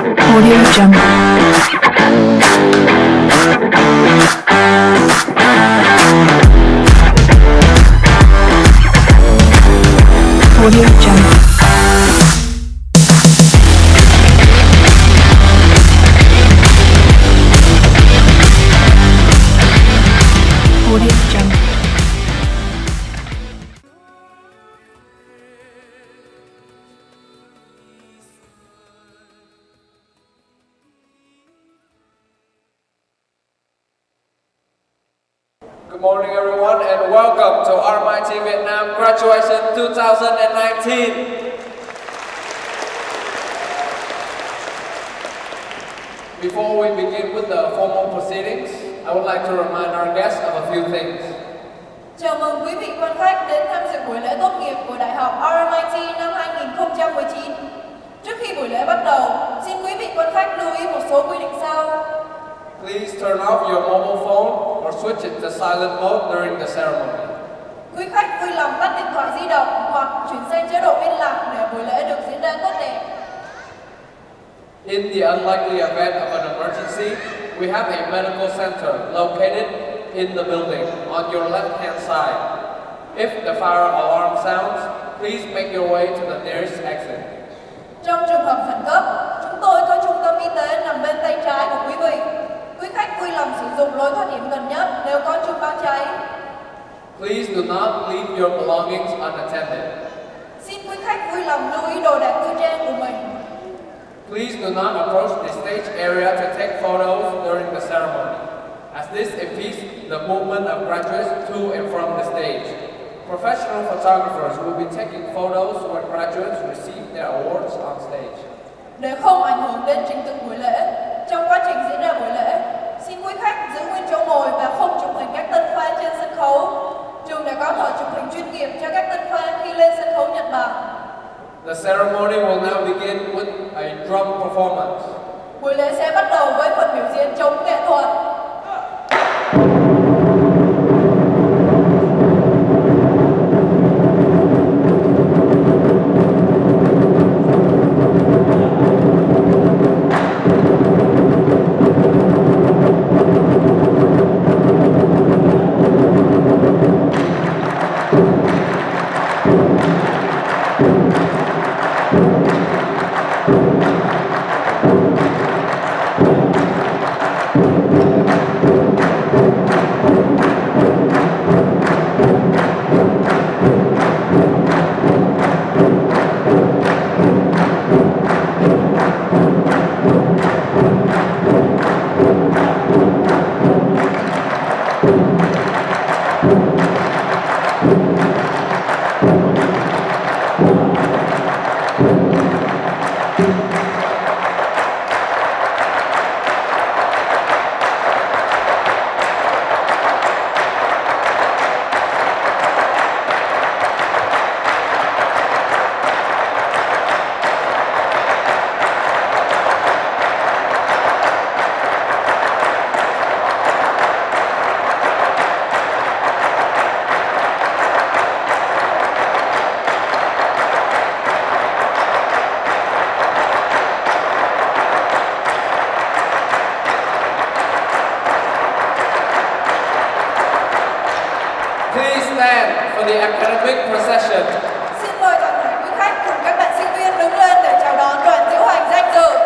Audio Jungle. Audio Jungle. Audio Jungle. Good morning everyone and welcome to RMIT Vietnam Graduation 2019. Before we begin with the formal proceedings, I would like to remind our guests of a few things. Chào mừng quý vị quan khách đến tham dự buổi lễ tốt nghiệp của Đại học RMIT năm 2019. Trước khi buổi lễ bắt đầu, xin quý vị quan khách lưu ý một số quy định sau. Please turn off your mobile phone or switch it to silent mode during the ceremony. Quý khách vui lòng tắt điện thoại di động hoặc chuyển sang chế độ yên lặng để buổi lễ được diễn ra tốt đẹp. In the unlikely event of an emergency, we have a medical center located in the building on your left-hand side. If the fire alarm sounds, please make your way to the nearest exit. Trong trường hợp khẩn cấp, chúng tôi có trung tâm y tế nằm bên tay trái của quý vị. Quý khách vui lòng sử dụng lối thoát hiểm gần nhất nếu có chuông báo cháy. Please do not leave your belongings unattended. Xin quý khách vui lòng lưu ý đồ đạc tư trang của mình. Please do not approach the stage area to take photos during the ceremony, as this impedes the movement of graduates to and from the stage. Professional photographers will be taking photos when graduates receive their awards on stage. Để không ảnh hưởng đến trình tự buổi lễ, trong quá trình diễn ra buổi lễ, xin quý khách giữ nguyên chỗ ngồi và không chụp hình các tân khoa trên sân khấu. Trường đã có thợ chụp hình chuyên nghiệp cho các tân khoa khi lên sân khấu nhận bằng. The ceremony will now begin with a drum performance. Buổi lễ sẽ bắt đầu với phần biểu diễn trống nghệ thuật. Please stand for the academic procession. Xin mời toàn thể quý khách cùng các bạn sinh viên đứng lên để chào đón đoàn diễu hành danh dự.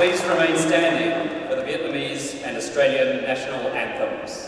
please remain standing for the Vietnamese and Australian national anthems.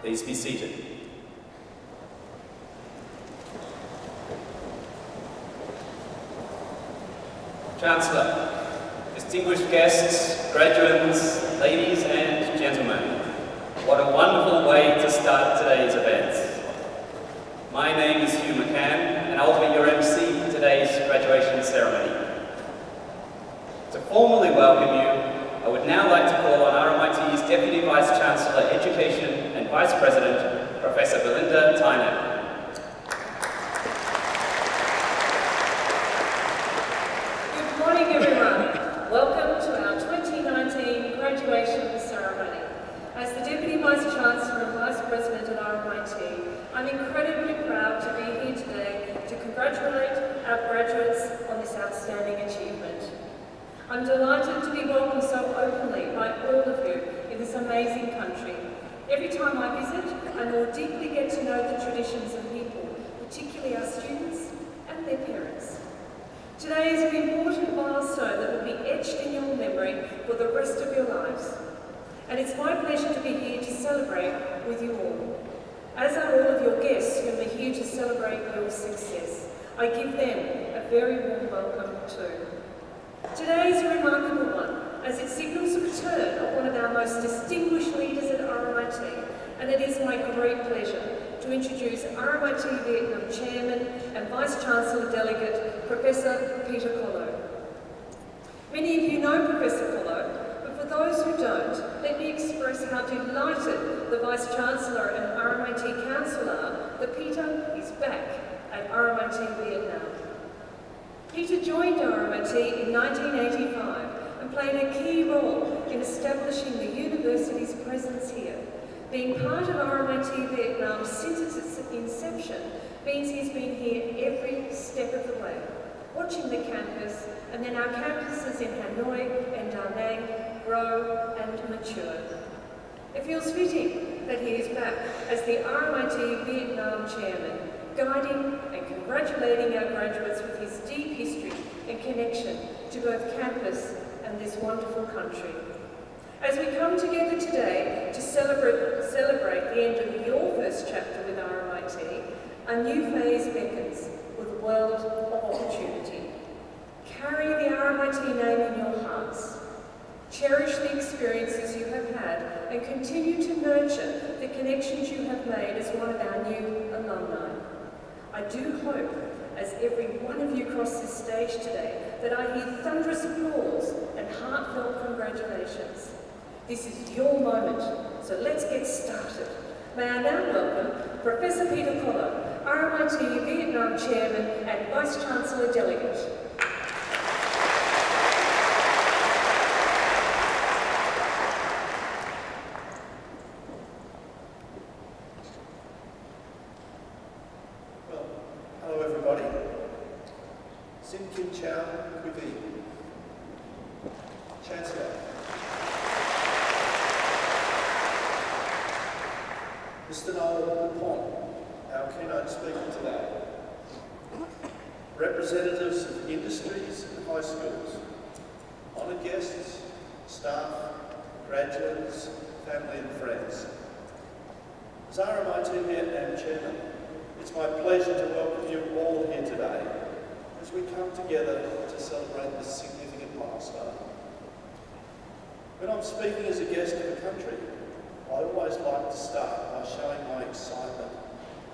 Please be seated. Chancellor, distinguished guests, graduates, ladies and gentlemen, what a wonderful way to start today's event. My name is Hugh McCann, and I'll be your MC for today's graduation ceremony. To formally welcome you, I would now like to call on RMIT's Deputy Vice-Chancellor, Education and Vice President, Professor Belinda Tynan. Good morning, everyone. Welcome to our 2019 graduation ceremony. As the Deputy Vice-Chancellor and Vice President at RMIT, I'm incredibly proud to be here today to congratulate our graduates on this outstanding achievement. I'm delighted to be welcomed so openly by all of you in this amazing country. Every time I visit, I more deeply get to know the traditions and people, particularly our students and their parents. Today is an important milestone that will be etched in your memory for the rest of your lives. And it's my pleasure to be here to celebrate with you all. As are all of your guests who are here to celebrate your success, I give them a very warm welcome too. Today is a remarkable one, as it signals the return of one of our most distinguished leaders at RMIT, and it is my great pleasure to introduce RMIT Vietnam Chairman and Vice-Chancellor Delegate, Professor Peter Collot. Many of you know Professor Collot, but for those who don't, let me express how delighted the Vice-Chancellor and RMIT Council are that Peter is back at RMIT Vietnam. Peter joined RMIT in 1985 and played a key role in establishing the university's presence here. Being part of RMIT Vietnam since its inception means he's been here every step of the way, watching the campus and then our campuses in Hanoi and Da Nang grow and mature. It feels fitting that he is back as the RMIT Vietnam Chairman, guiding and congratulating our graduates with his deep history and connection to both campus and this wonderful country. As we come together today to celebrate the end of your first chapter with RMIT, a new phase beckons with a world of opportunity. Carry the RMIT name in your hearts. Cherish the experiences you have had and continue to nurture the connection connections you have made as one of our new alumni. I do hope, as every one of you cross this stage today, that I hear thunderous applause and heartfelt congratulations. This is your moment, so let's get started. May I now welcome Professor Peter Koller, RMIT Vietnam Chairman and Vice Chancellor Delegate. Hello everybody. Xin kính chào quý vị. Chancellor. Mr. Noel Pont, our keynote speaker today. Representatives of industries and high schools, honoured guests, staff, graduates, family and friends. As RMIT Vietnam Chairman, it's my pleasure to welcome you all here today as we come together to celebrate this significant milestone. When I'm speaking as a guest of the country, I always like to start by showing my excitement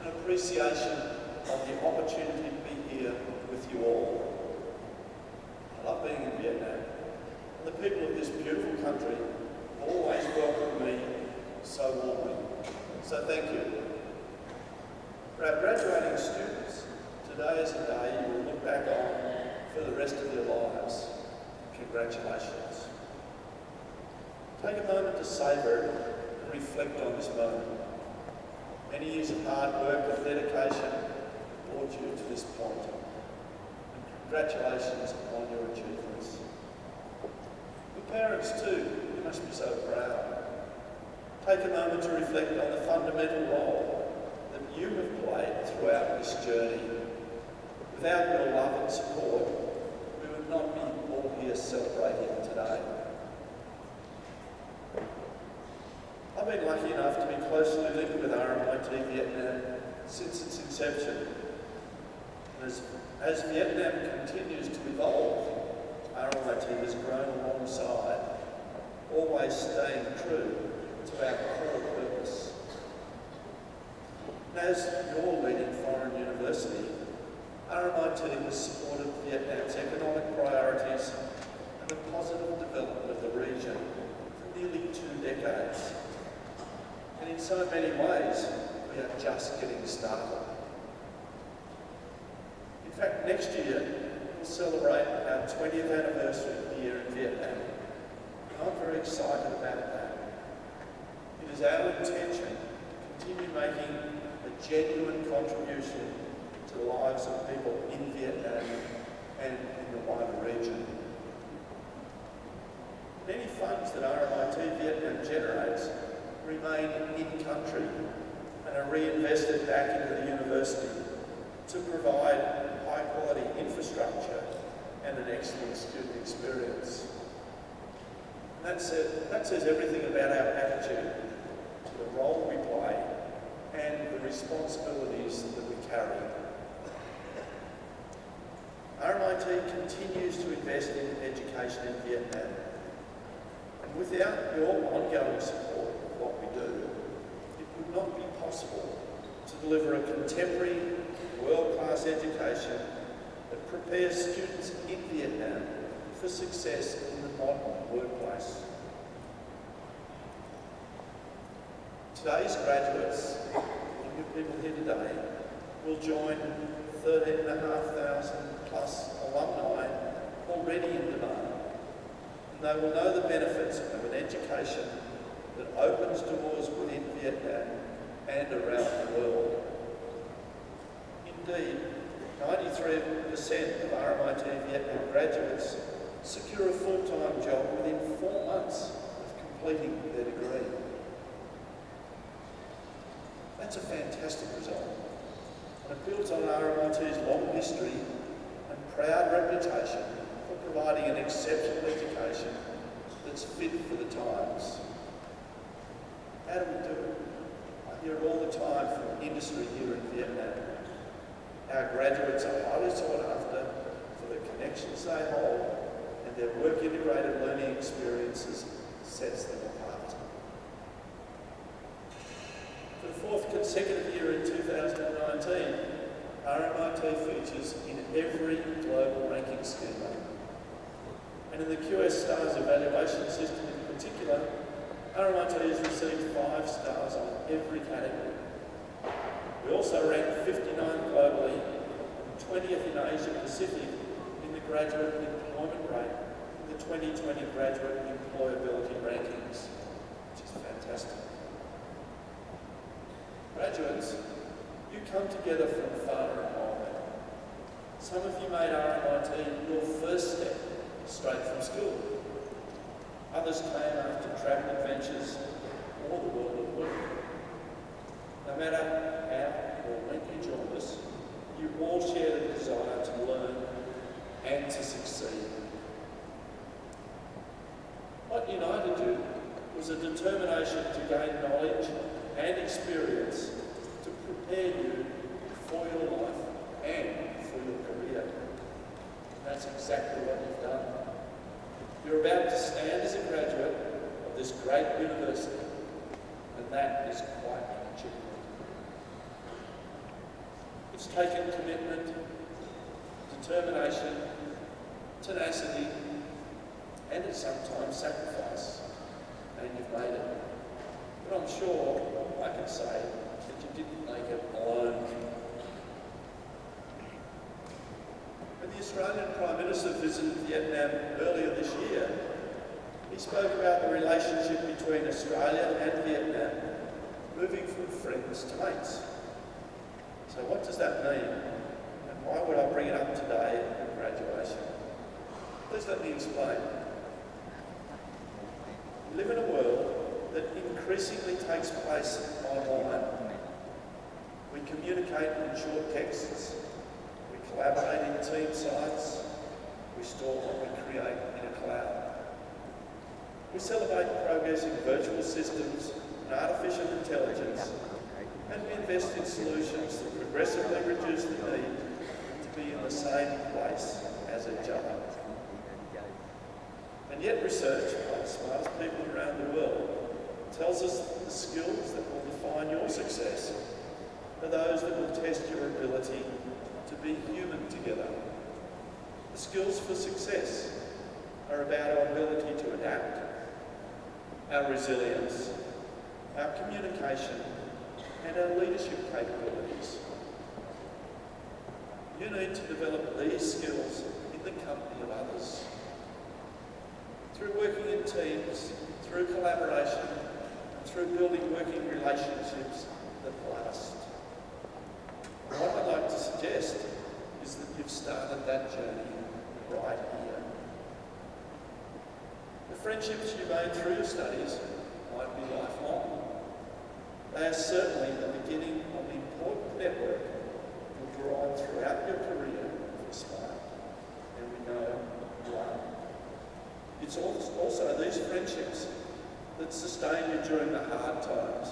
and appreciation of the opportunity to be here with you all. I love being in Vietnam, and the people of this beautiful country always welcome me so warmly. So thank you. For our graduating students, today is a day you will look back on for the rest of your lives. Congratulations. Take a moment to savour it and reflect on this moment. Many years of hard work and dedication brought you to this point. And congratulations on your achievements. Your parents too, you must be so proud. Take a moment to reflect on the fundamental role that you have played throughout this journey. Without your love and support, we would not be all here celebrating today. I've been lucky enough to be closely linked with RMIT Vietnam since its inception. As Vietnam continues to evolve, RMIT has grown alongside, always staying true to our core purpose. And as your leading foreign university, RMIT has supported Vietnam's economic priorities and the positive development of the region for nearly 2 decades. And in so many ways, we are just getting started. In fact, next year, we'll celebrate our 20th anniversary here in Vietnam. And I'm very excited about that. It is our intention to continue making a genuine contribution to the lives of people in Vietnam and in the wider region. Many funds that RMIT Vietnam generates remain in country and are reinvested back into the university to provide high quality infrastructure and an excellent student experience. And that says everything about our attitude to the role we play and the responsibilities that we carry. RMIT continues to invest in education in Vietnam. And without your ongoing support of what we do, it would not be possible to deliver a contemporary, world-class education that prepares students in Vietnam for success in the modern workplace. Today's graduates, and you people here today, will join 13,500 plus alumni already in demand. And they will know the benefits of an education that opens doors within Vietnam and around the world. Indeed, 93% of RMIT Vietnam graduates secure a full-time job within 4 months of completing their degree. That's a fantastic result, and it builds on RMIT's long history and proud reputation for providing an exceptional education that's fit for the times. How do we do it? I hear all the time from industry here in Vietnam. Our graduates are highly sought after for the connections they hold, and their work-integrated learning experiences sets them apart. fourth consecutive year in 2019, RMIT features in every global ranking schema. And in the QS Stars evaluation system in particular, RMIT has received 5 stars on every category. We also ranked 59th globally and 20th in Asia Pacific in the graduate employment rate in the 2020 graduate employability rankings, which is fantastic. Graduates, you come together from far and wide. Some of you made RMIT your first step straight from school. Others came after travel adventures or the world of work. No matter how or when you joined us, you all share the desire to learn and to succeed. What united you was a determination to gain knowledge and experience to prepare you for your life and for your career. And that's exactly what you've done. You're about to stand as a graduate of this great university, and that is quite an achievement. It's taken commitment, determination, tenacity, and at sometimes sacrifice, and you've made it. But I'm sure I can say that you didn't make it alone. When the Australian Prime Minister visited Vietnam earlier this year, he spoke about the relationship between Australia and Vietnam, moving from friends to mates. So what does that mean? And why would I bring it up today at graduation? Please let me explain. We live in a world that increasingly takes place online. We communicate in short texts, we collaborate in team sites, we store what we create in a cloud. We celebrate progress in virtual systems and artificial intelligence, and we invest in solutions that progressively reduce the need to be in the same place as each other. And yet research by the smartest people around the world tells us that the skills that will define your success are those that will test your ability to be human together. The skills for success are about our ability to adapt, our resilience, our communication, and our leadership capabilities. You need to develop these skills in the company of others. Through working in teams, through collaboration, and through building working relationships that last. And what I'd like to suggest is that you've started that journey right here. The friendships you made through your studies might be lifelong. They are certainly the beginning of the important network you'll draw on throughout your career if you're smart, and we know you are. It's also these friendships that sustain you during the hard times.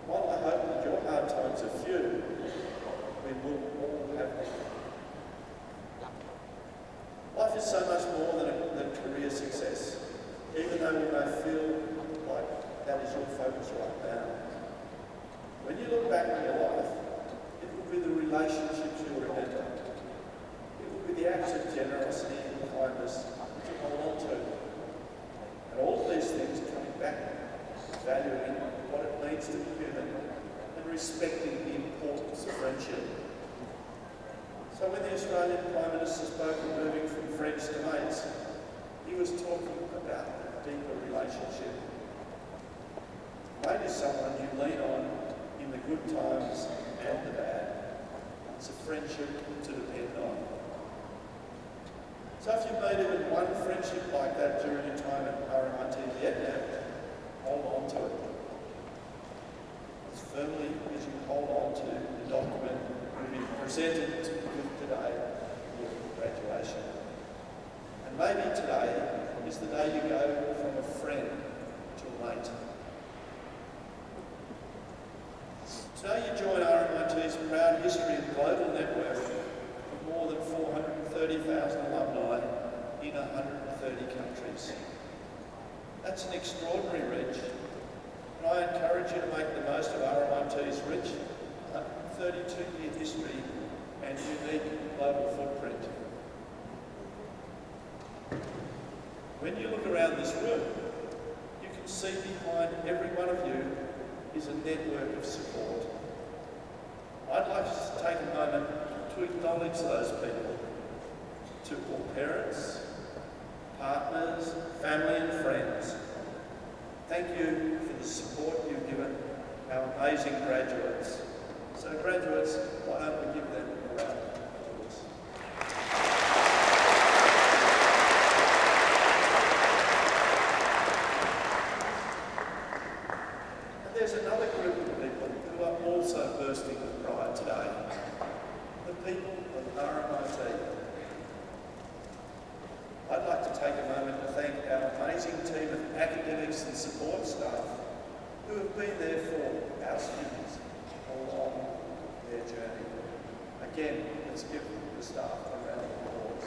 While I hope that your hard times are few, we will all have them. Life is so much more than career success, even though we may feel like that is your focus right now. When you look back on your life, it will be the relationships you'll remember. It will be the acts of generosity and kindness that you hold on to. And all of these things coming back, valuing what it means to be human and respecting the importance of friendship. So when the Australian Prime Minister spoke of moving from friends to mates, he was talking about a deeper relationship. Mate is someone you lean on in the good times and the bad. It's a friendship to depend on. So if you've made even one friendship like that during your time at RMIT Vietnam, hold on to it. As firmly as you hold on to the document we've been presented with today at your graduation. And maybe today is the day you go from a friend to a mate. Today you join RMIT's proud history and global network of more than 430,000 alumni in 130 countries. That's an extraordinary reach, and I encourage encourage you to make the most of RMIT's rich 32-year history and unique global footprint. When you look around this room, you can see behind every one of you is a network of support. I'd like to take a moment to acknowledge those people, to all parents, partners, family and friends. Thank you for the support you've given our amazing graduates. So graduates, why don't we give them a round of applause? And there's another group of people who are also bursting with pride today. The people of RMIT. I'd like to take a moment to thank our amazing team of academics and support staff who have been there for our students along their journey. Again, let's give the staff a round of applause.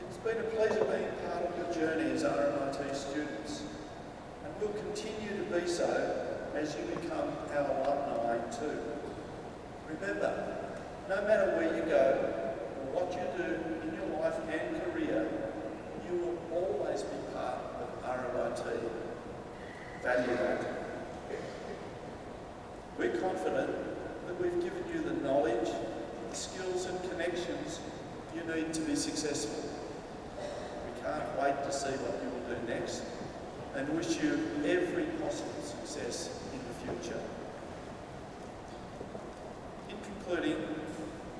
It's been a pleasure being part of your journey as RMIT students, and will continue to be so as you become our alumni too. Remember, no matter where you go or what you do in your life and career, you will always be part of RMIT. Value that. We're confident that we've given you the knowledge, the skills and connections you need to be successful. We can't wait to see what you will do next and wish you every possible success in the future. In concluding,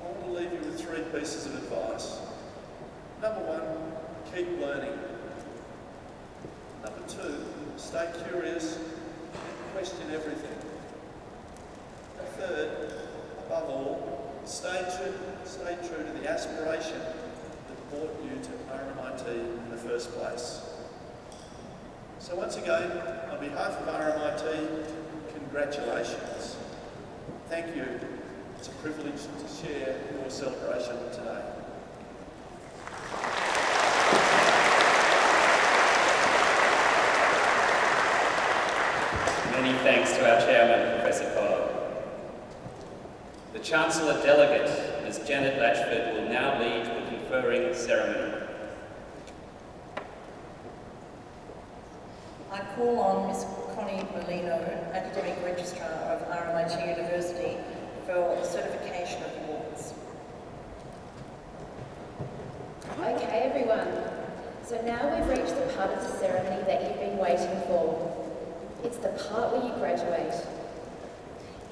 I want to leave you with 3 pieces of advice. Number 1, keep learning. Number 2, stay curious and question everything. And third, above all, stay true to the aspiration that brought you to RMIT in the first place. So once again, on behalf of RMIT, congratulations. Thank you. It's a privilege to share your celebration today. Many thanks to our chairman, Professor Cobb. The Chancellor Delegate, Ms. Janet Latchford, will now lead the conferring ceremony. I call on Ms. Connie Molino, Academic Registrar of RMIT University, for certification of awards. Okay everyone, so now we've reached the part of the ceremony that you've been waiting for. It's the part where you graduate.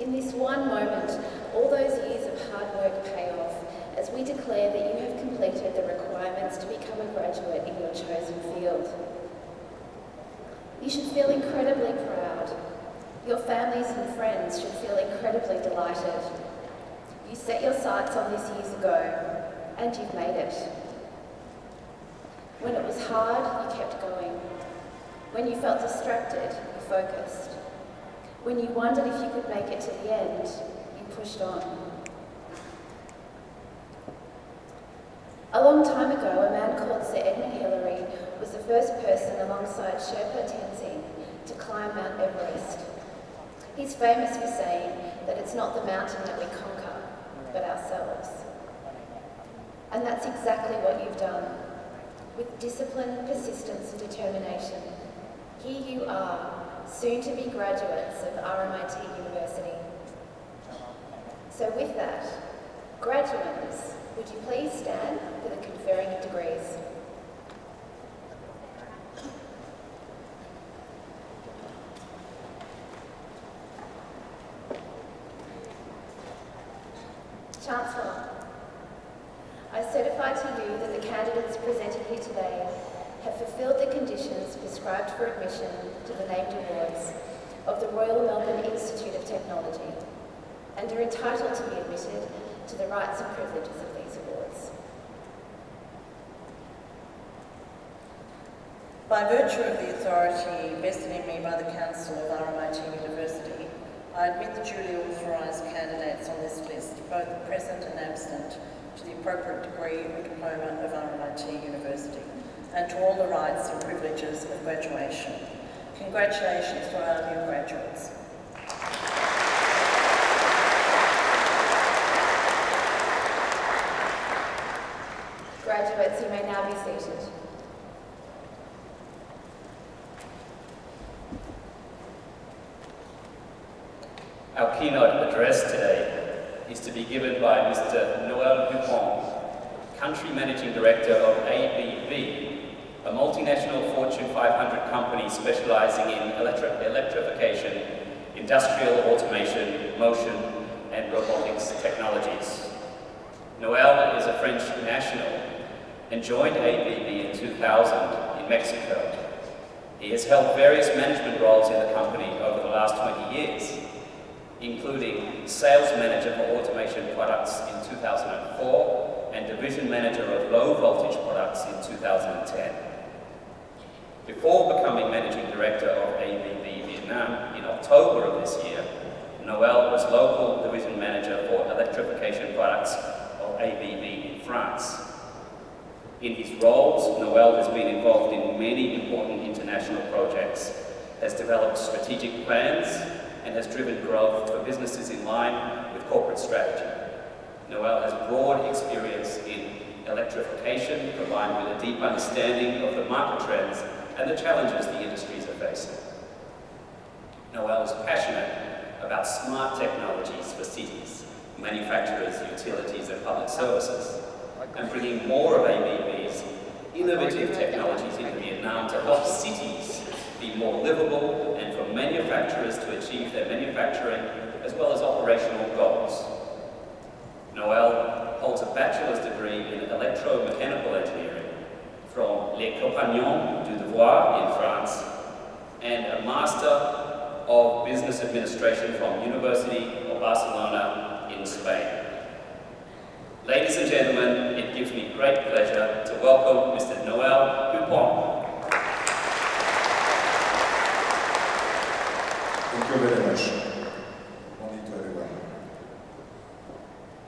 In this one moment, all those years of hard work pay off as we declare that you have completed the requirements to become a graduate in your chosen field. You should feel incredibly proud. Your families and friends should feel incredibly delighted. You set your sights on this years ago, and you've made it. When it was hard, you kept going. When you felt distracted, you focused. When you wondered if you could make it to the end, you pushed on. A long time ago, a man called Sir Edmund Hillary was the first person alongside Sherpa Tenzing to climb Mount Everest. He's famous for saying that it's not the mountain that we conquer, but ourselves. And that's exactly what you've done. With discipline, persistence and determination, here you are, soon to be graduates of RMIT University. So with that, graduates, would you please stand for the conferring of degrees? Chancellor, I certify to you that the candidates presented here today have fulfilled the conditions prescribed for admission to the named awards of the Royal Melbourne Institute of Technology and are entitled to be admitted to the rights and privileges of these awards. By virtue of the authority vested in me by the Council of RMIT University, I admit the duly authorised candidates on this list, both present and absent, to the appropriate degree or diploma of RMIT University, and to all the rights and privileges of graduation. Congratulations to our new graduates. Graduates, you may now be seated. Our keynote address today is to be given by Mr. Noel Dupont, Country Managing Director of ABB, a multinational Fortune 500 company specializing in electrification, industrial automation, motion, and robotics technologies. Noel is a French national and joined ABB in 2000 in Mexico. He has held various management roles in the company over the last 20 years, including Sales Manager for Automation Products in 2004 and Division Manager of Low Voltage Products in 2010. Before becoming Managing Director of ABB Vietnam in October of this year, Noel was Local Division Manager for Electrification Products of ABB in France. In his roles, Noel has been involved in many important international projects, has developed strategic plans, and has driven growth for businesses in line with corporate strategy. Noel has broad experience in electrification, combined with a deep understanding of the market trends and the challenges the industries are facing. Noel is passionate about smart technologies for cities, manufacturers, utilities, and public services, and bringing more of ABB's innovative technologies into Vietnam to help cities be more livable and for manufacturers to achieve their manufacturing as well as operational goals. Noel holds a bachelor's degree in electromechanical engineering from Les Compagnons du Devoir in France and a Master of Business Administration from University of Barcelona in Spain. Ladies and gentlemen, it gives me great pleasure to welcome Mr. Noel Dupont. Thank you very much. Good morning to everyone.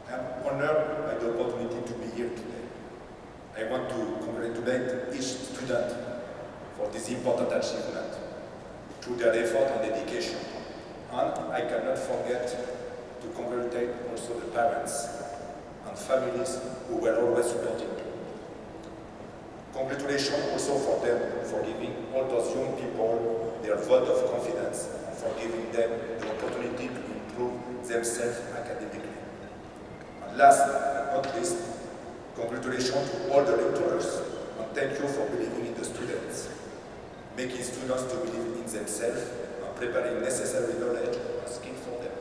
I am honored by the opportunity to be here today. I want to congratulate each student for this important achievement through their effort and dedication. And I cannot forget to congratulate also the parents and families who were always supporting me. Congratulations also for them for giving all those young people their vote of confidence and for giving them the opportunity to improve themselves academically. And last but not least, congratulations to all the lecturers and thank you for believing in the students, making students to believe in themselves and preparing necessary knowledge and skills for them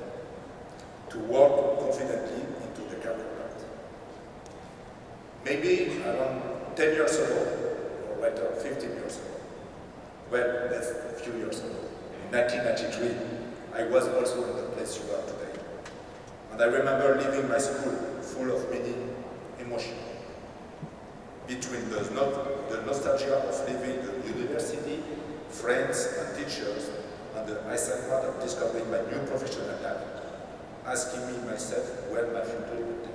to work confidently into the career path. Maybe around 10 years ago, or rather 15 years ago, well, that's a few years ago, in 1993, I was also in the place you are today. And I remember leaving my school full of many emotions. Between the nostalgia of leaving the university, friends and teachers, and the excitement of discovering my new professional life, asking me myself where my future would take.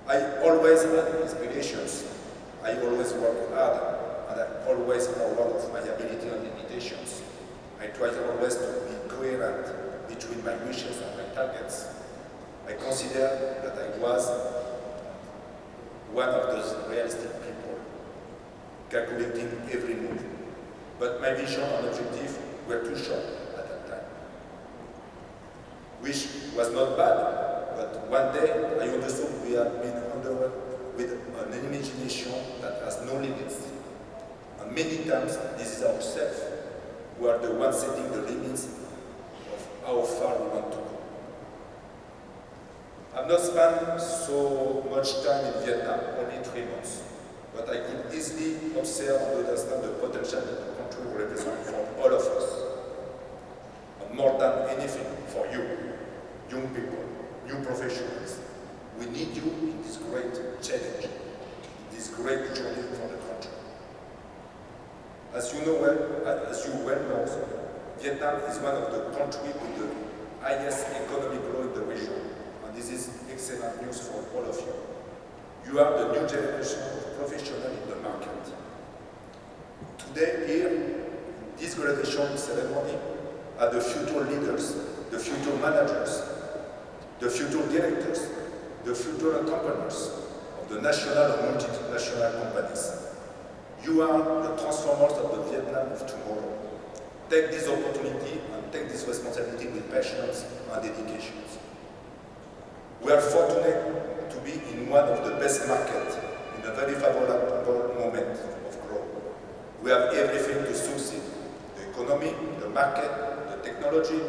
I always had inspirations. I always worked hard, and I always aware of my ability and limitations. I tried always to be coherent between my wishes and my targets. I consider that I was one of those realistic people, calculating every move. But my vision and objective were too short at that time. Which was not bad. But one day, I understood we had been endowed with an imagination that has no limits. And many times, this is ourselves who are the ones setting the limits of how far we want to go. I've not spent so much time in Vietnam, only 3 months, but I could easily observe and understand the potential that the country represents for all of us. And more than anything, for you, young people, new professionals. We need you in this great challenge, in this great journey for the country. As you well know, Vietnam is one of the countries with the highest economic growth in the region, and this is excellent news for all of you. You are the new generation of professionals in the market. Today, here, in this graduation ceremony, are the future leaders, the future managers, the future directors, the future entrepreneurs of the national and multinational companies. You are the transformers of the Vietnam of tomorrow. Take this opportunity and take this responsibility with passions and dedications. We are fortunate to be in one of the best markets in a very favorable moment of growth. We have everything to succeed: the economy, the market, the technology,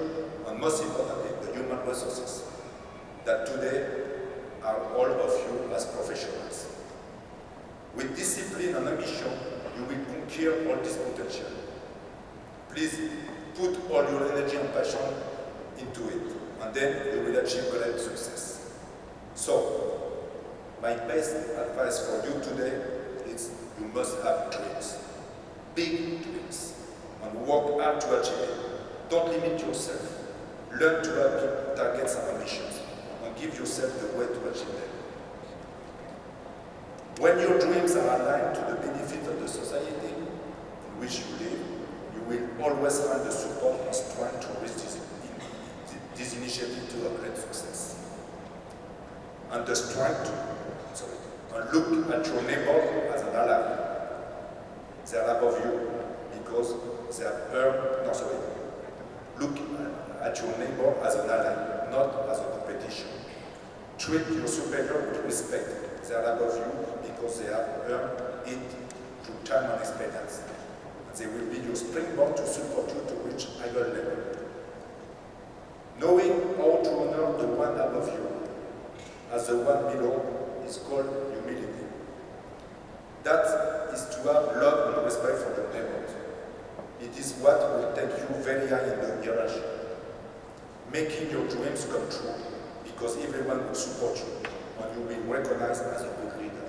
and most importantly, the human resources that today are all of you as professionals. With discipline and ambition, you will conquer all this potential. Please put all your energy and passion into it, and then you will achieve great success. So, my best advice for you today is you must have dreams, big dreams, and work hard to achieve it. Don't limit yourself. Learn to have big targets and ambitions, and give yourself the way to achieve them. When your dreams are aligned to the benefit of the society in which you live, you will always find the support and strength to reach this initiative to a great success. And the strength and look at your neighbor as an ally. They are above you because they have earned, look at your neighbor as an ally, not as a competition. Treat your superior with respect. They are above you because they have earned it through time and experience. And they will be your springboard to support you to reach higher level. Knowing how to honor the one above you as the one below is called humility. That is to have love and respect for your neighbors. It is what will take you very high in the hierarchy. Making your dreams come true, because everyone will support you and you will be recognized as a good leader.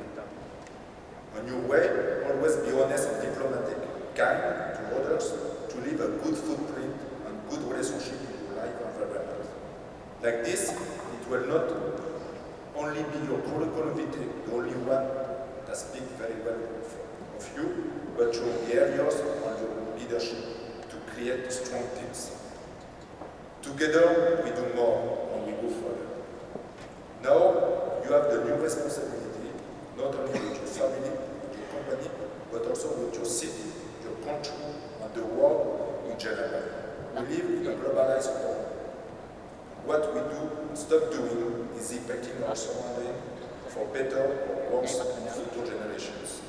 On your way, always be honest and diplomatic, kind to others, to leave a good footprint and good relationship in your life environment. Like this, it will not only be your curriculum vitae, the only one that speaks very well of you, but your behaviors and your leadership to create strong teams. Together, we do more and we go further. Now, you have the new responsibility, not only with your family, with your company, but also with your city, your country, and the world in general. We live in a globalized world. What we do and stop doing is impacting our surrounding for better or worse in future generations.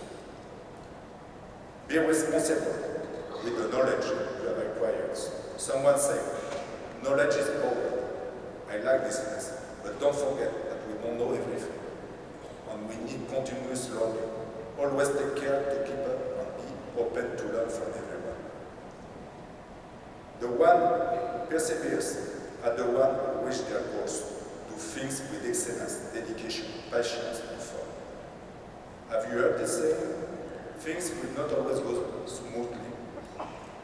Be responsible with the knowledge you have acquired. Someone said, knowledge is power. I like this phrase, but don't forget that we don't know everything. And we need continuous learning. Always take care to keep up and be open to learn from everyone. The one who perseveres are the one who reach their goals, do things with excellence, dedication, passion, and fun. Have you heard this saying? Things will not always go smoothly.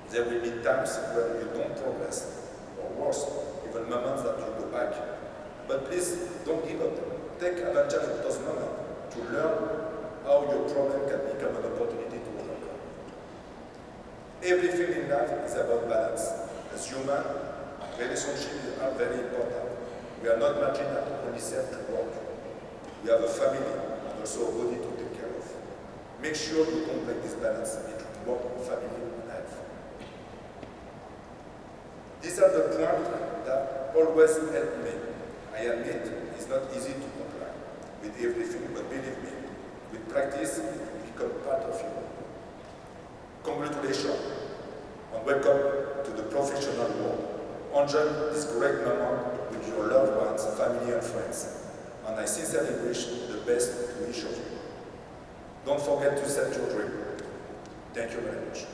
There will be times when you don't progress, or worse, even moments that you go back. But please, don't give up. Take advantage of those moments to learn how your problem can become an opportunity to overcome. Everything in life is about balance. As human, relationships are very important. We are not marginal, only serve to work. We have a family and also a body to take care of. Make sure you complete this balance between work, family, and health. These are the points that always help me. I admit it's not easy to comply with everything, but believe me, with practice, it will become part of you. Congratulations and welcome to the professional world. Enjoy this great moment with your loved ones, family and friends. And I sincerely wish the best to each of you. Don't forget to set your dream. Thank you very much.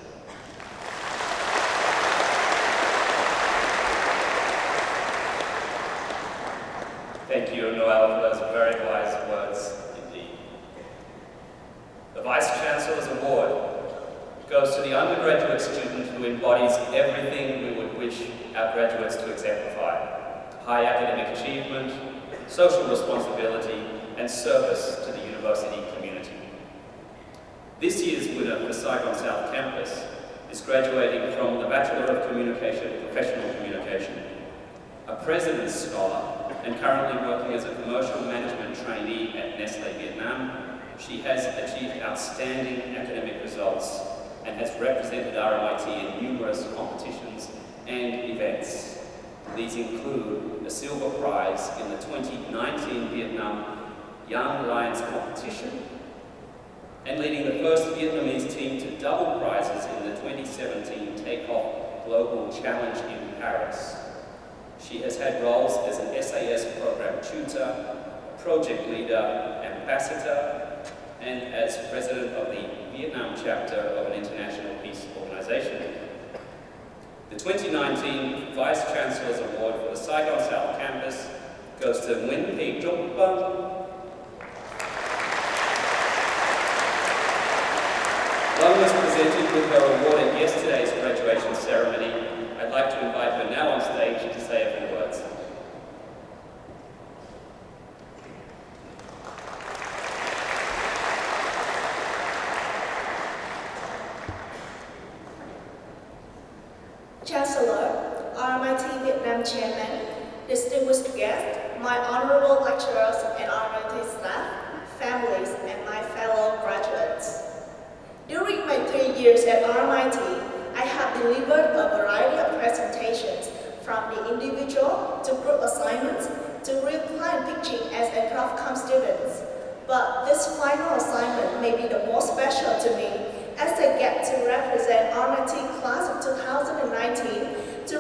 Thank you, Noel, for those very wise words indeed. The Vice-Chancellor's Award goes to the undergraduate student who embodies everything we would our graduates to exemplify: high academic achievement, social responsibility, and service to the university community. This year's winner for Saigon South Campus is graduating from the Bachelor of Communication, Professional Communication, a President's Scholar, and currently working as a commercial management trainee at Nestle Vietnam. She has achieved outstanding academic results and has represented RMIT in numerous competitions and events. These include a silver prize in the 2019 Vietnam Young Lions competition, and leading the first Vietnamese team to double prizes in the 2017 Takeoff Global Challenge in Paris. She has had roles as an SAS program tutor, project leader, ambassador, and as president of the Vietnam chapter of an international peace organization. The 2019 Vice Chancellor's Award for the Saigon South Campus goes to Nguyen Thị Trúc Bông. Lung was presented with her award at yesterday's graduation ceremony. I'd like to invite her now on stage to say a few words. Chancellor, RMIT Vietnam Chairman, distinguished guests, my honorable lecturers and RMIT staff, families, and my fellow graduates. During my 3 years at RMIT, I have delivered a variety of presentations, from the individual to group assignments to real client pitching as aircraft students. But this final assignment may be the most special to me, as I get to represent RMIT class of 2019 to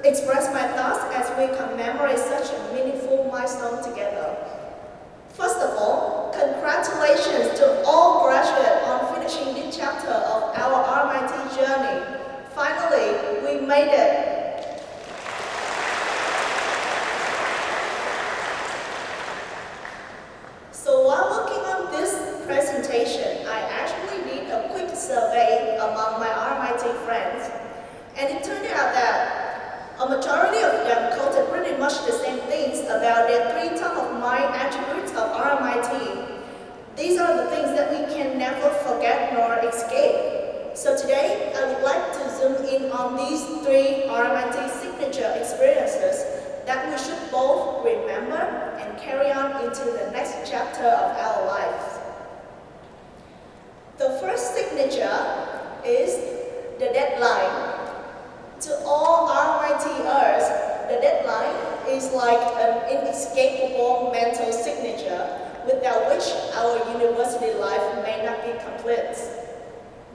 express my thoughts as we commemorate such a meaningful milestone together. First of all, congratulations to all graduates on finishing this chapter of our RMIT journey. Finally, we made it. So while working on this presentation, I actually did a quick survey among my RMIT friends, and it turned out that a majority of them quoted pretty much the same things about their 3 top-of-mind attributes of RMIT. These are the things that we can never forget nor escape. So today, I would like to zoom in on these 3 RMIT signature experiences that we should both remember and carry on into the next chapter of our lives. The first signature is the deadline. To all RMITers, the deadline is like an inescapable mental signature without which our university life may not be complete.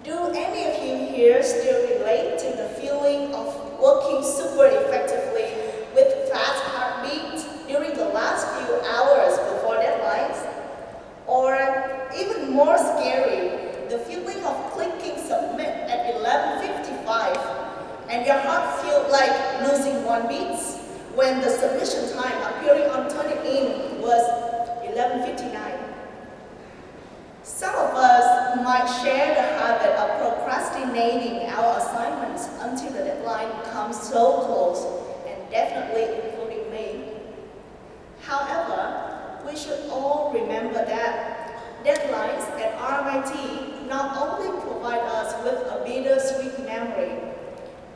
Do any of you here still relate to the feeling of working super effectively with fast heartbeats during the last few hours before deadlines? Or even more scary, the feeling of clicking submit at 11:55 and your heart feels like losing 1 beat when the submission time appearing on turning in was 11:59. Some of us might share the habit of procrastinating our assignments until the deadline comes so close, and definitely including me. However, we should all remember that deadlines at RMIT not only provide us with a bittersweet memory,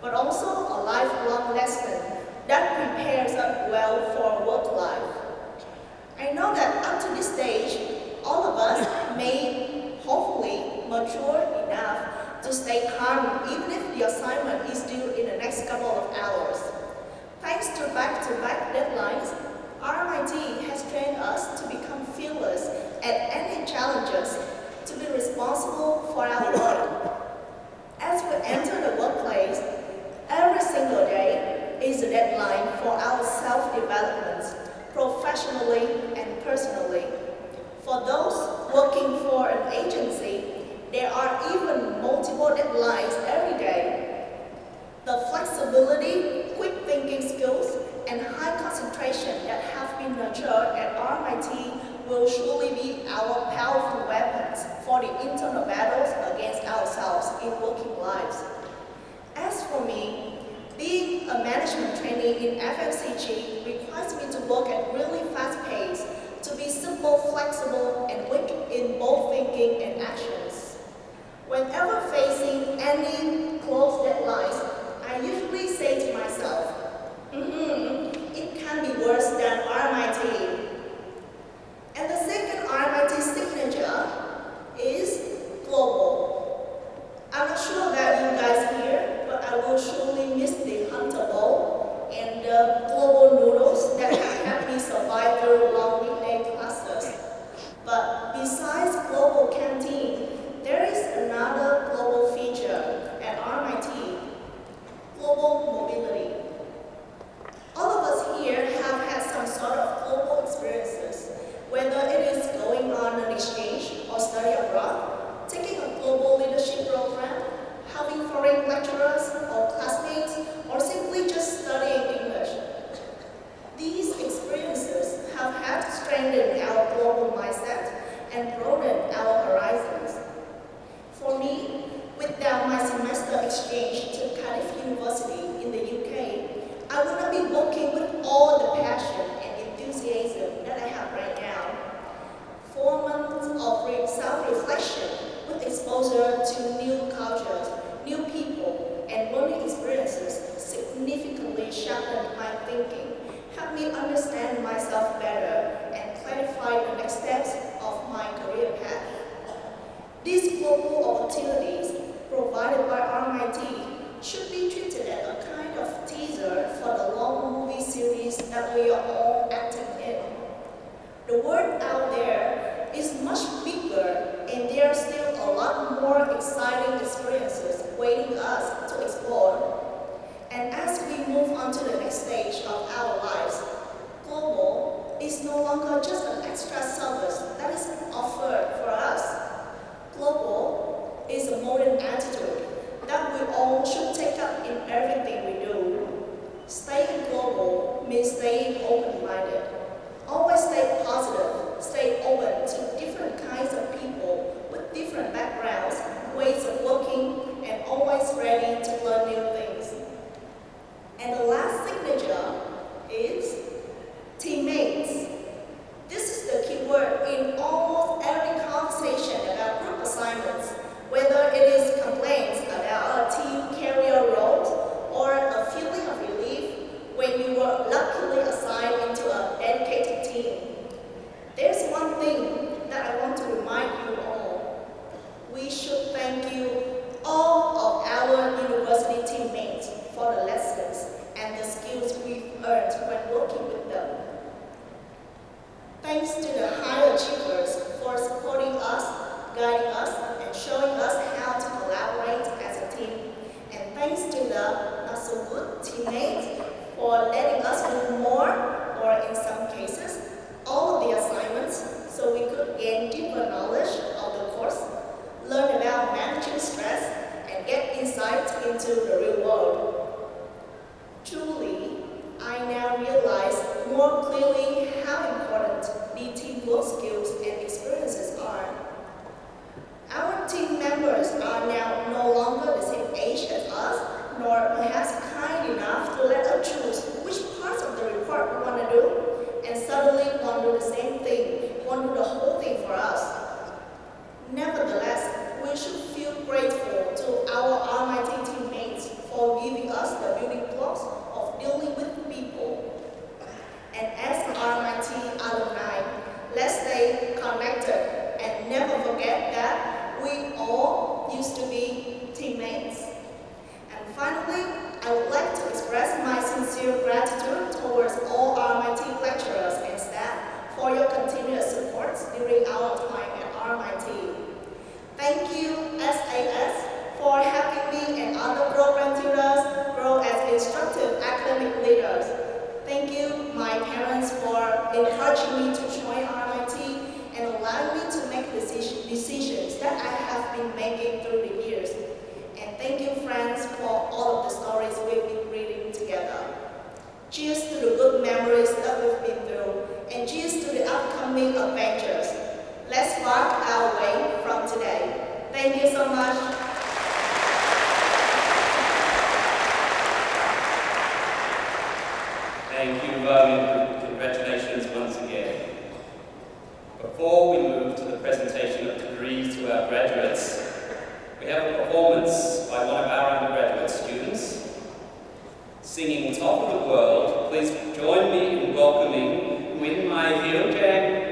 but also a lifelong lesson that prepares us well for work life. I know that up to this stage, all of us may hopefully mature enough to stay calm even if the assignment is due in the next couple of hours. Thanks to back-to-back deadlines, RMIT has trained us to become fearless at any challenges, to be responsible for our work. As we enter the workplace, every single day is a deadline for our self-development, professionally and personally. For those working for an agency, there are even multiple deadlines every day. The flexibility, quick thinking skills, and high concentration that have been nurtured at RMIT will surely be our powerful weapons for the internal battles against ourselves in working lives. As for me, Being a management trainee in FMCG requires me to work at really fast pace, to be simple, flexible, and quick in both thinking and actions. Whenever facing any close deadlines, I usually say to myself, it can be worse than RMIT. And the second RMIT signature is global. I'm not sure about you guys here, but I will surely miss the Hunter Bowl and the global noodles that have helped me survive through long weekday classes. But besides global canteen, there is another global feature at RMIT, global mobility. All of us here have had some sort of global experiences, whether it is going on an exchange or study abroad, taking a global leadership program, having foreign lecturers or classmates, or simply just studying English. These experiences have helped strengthen our global mindset and broaden our horizons. For me, without my semester exchange to Cardiff University in the UK, I would not be working with all the passion and enthusiasm that I have right now. 4 months of self-reflection with exposure to new cultures, new people, and learning experiences significantly sharpened my thinking, helped me understand myself better, and clarify the next steps of my career path. These global opportunities provided by RMIT should be treated as a kind of teaser for the long movie series that we are all acting in. The world out there is much bigger, and there are still a lot more exciting experiences waiting us to explore. And as we move on to the next stage of our lives, global is no longer just an extra service that is offered for us. Global is a modern attitude that we all should take up in everything we do. Staying global means staying open-minded. Always stay positive, stay open to different kinds of people with different backgrounds, ways of working, and always ready to learn new things. And the last signature is teammates. This is the key word in almost every conversation about group assignments, whether it is complaints about a team career roles or a feeling of relief when you were luckily assigned into a dedicated team. There's one thing that I want to remind you all. We should thank you, all of our university teammates, for the lessons and the skills we've earned when working with them. Thanks to the high achievers for supporting us, guiding us, and showing us how to collaborate as a team. And thanks to the not so good teammates for letting us do more, or in some cases, all of the assignments, so we could gain deeper knowledge of the course, learn about managing stress, and get insight into the real world. Truly, I now realize more clearly how important the teamwork skills and experiences are. Our team members are now no longer the same age as us, nor perhaps kind enough to let us choose which parts of the report we want to do, and suddenly want to do the same thing, want to do the whole thing for us. Nevertheless, we should feel grateful to our RMIT teammates for giving us the building blocks of dealing with people. And as RMIT alumni, let's stay connected and never forget that we all used to be teammates. And finally, I would like to express my sincere gratitude towards all RMIT lecturers and staff for your continuous support during our time at RMIT. Thank you, SAS, for helping me and other program tutors grow as instructive academic leaders. Thank you, my parents, for encouraging me to join RMIT and allowing me to make decisions that I have been making through the years. And thank you, friends, for all of the stories we've been reading together. Cheers to the good memories that we've been through, and cheers to the upcoming adventures. Let's mark our way from today. Thank you so much. Environment, congratulations once again. Before we move to the presentation of degrees to our graduates, we have a performance by one of our undergraduate students. Singing Top of the World, please join me in welcoming Win Mai Hiếu Trang.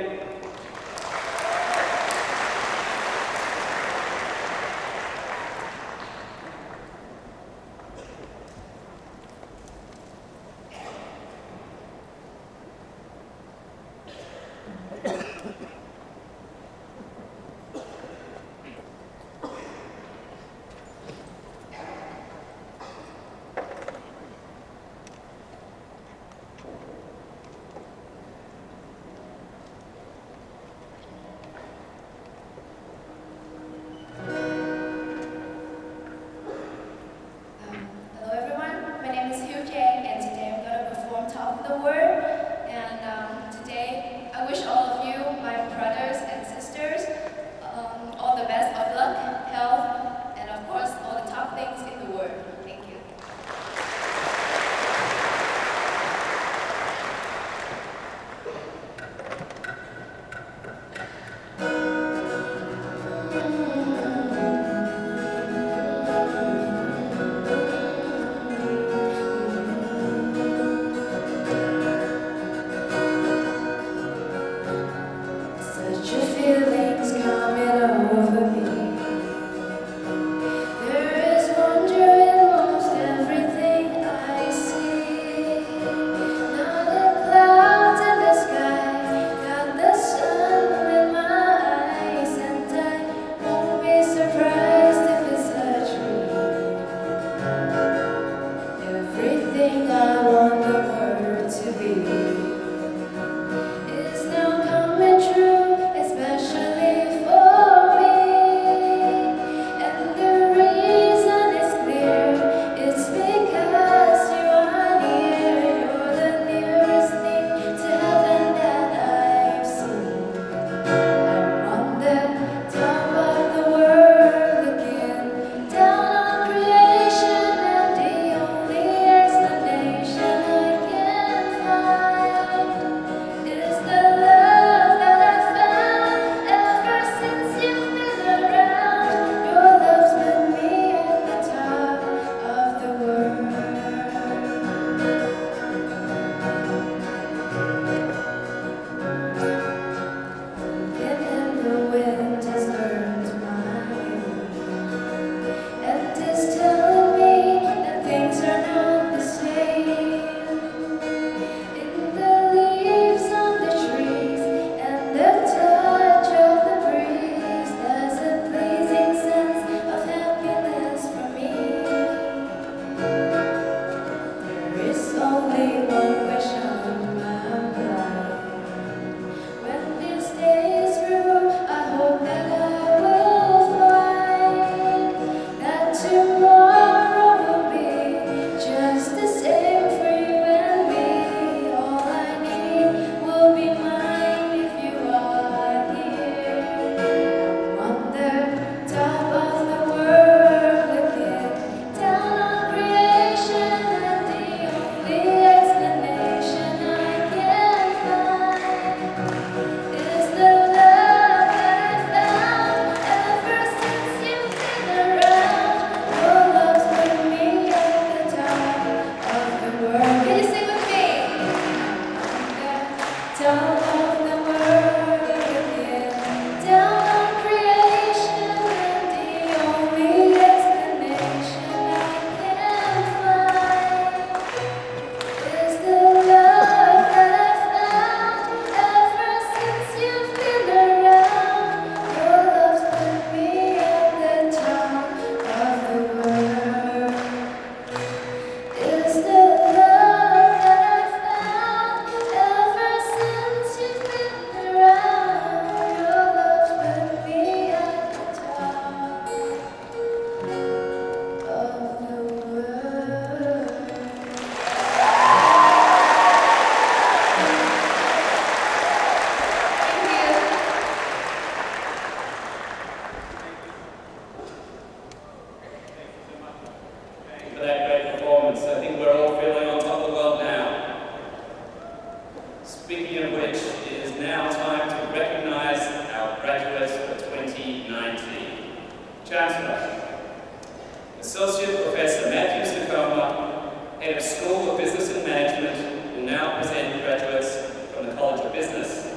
School of Business and Management will now present graduates from the College of Business.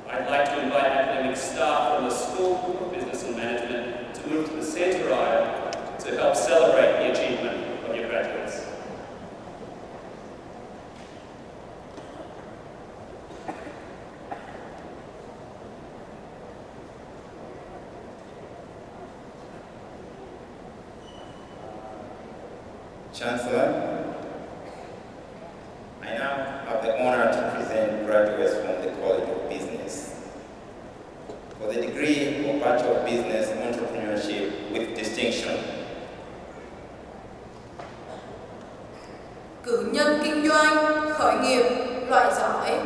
I'd like to invite academic staff from the School of Business and Management to move to the centre aisle to help celebrate the achievement of your graduates. Chancellor, I now have the honor to present graduates from the College of Business for the degree of Bachelor of Business Entrepreneurship with distinction. Cử nhân kinh doanh khởi nghiệp loại giỏi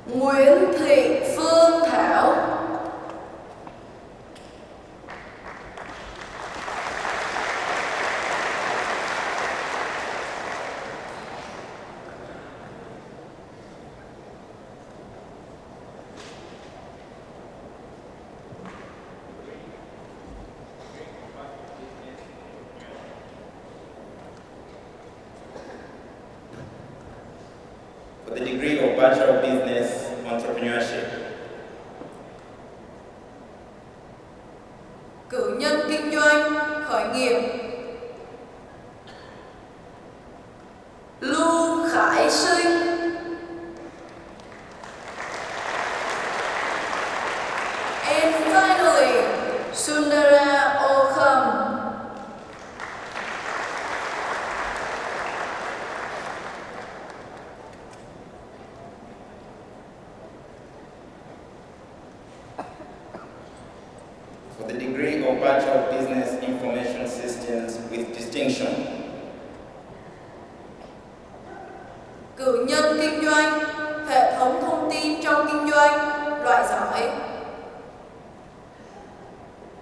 Nguyễn Thị Phương Thảo. For the degree of Bachelor of Business Entrepreneurship. Cử nhân kinh doanh khởi nghiệp Lưu Khải Sinh. And finally, Sundara Okham. For the degree of Bachelor of Business Information Systems with distinction. Cử nhân kinh doanh hệ thống thông tin trong kinh doanh loại giỏi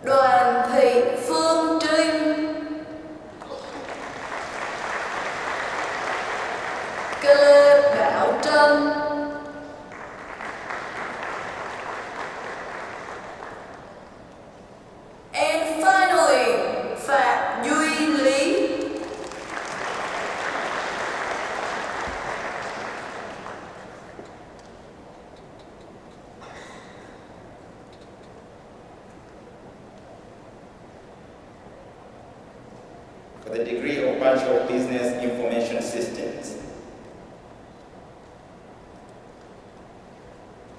Đoàn Thị Phương Trinh. Lê Bảo Trân. And finally, Phạm Duy Lý. For the degree of Bachelor of Business Information Systems.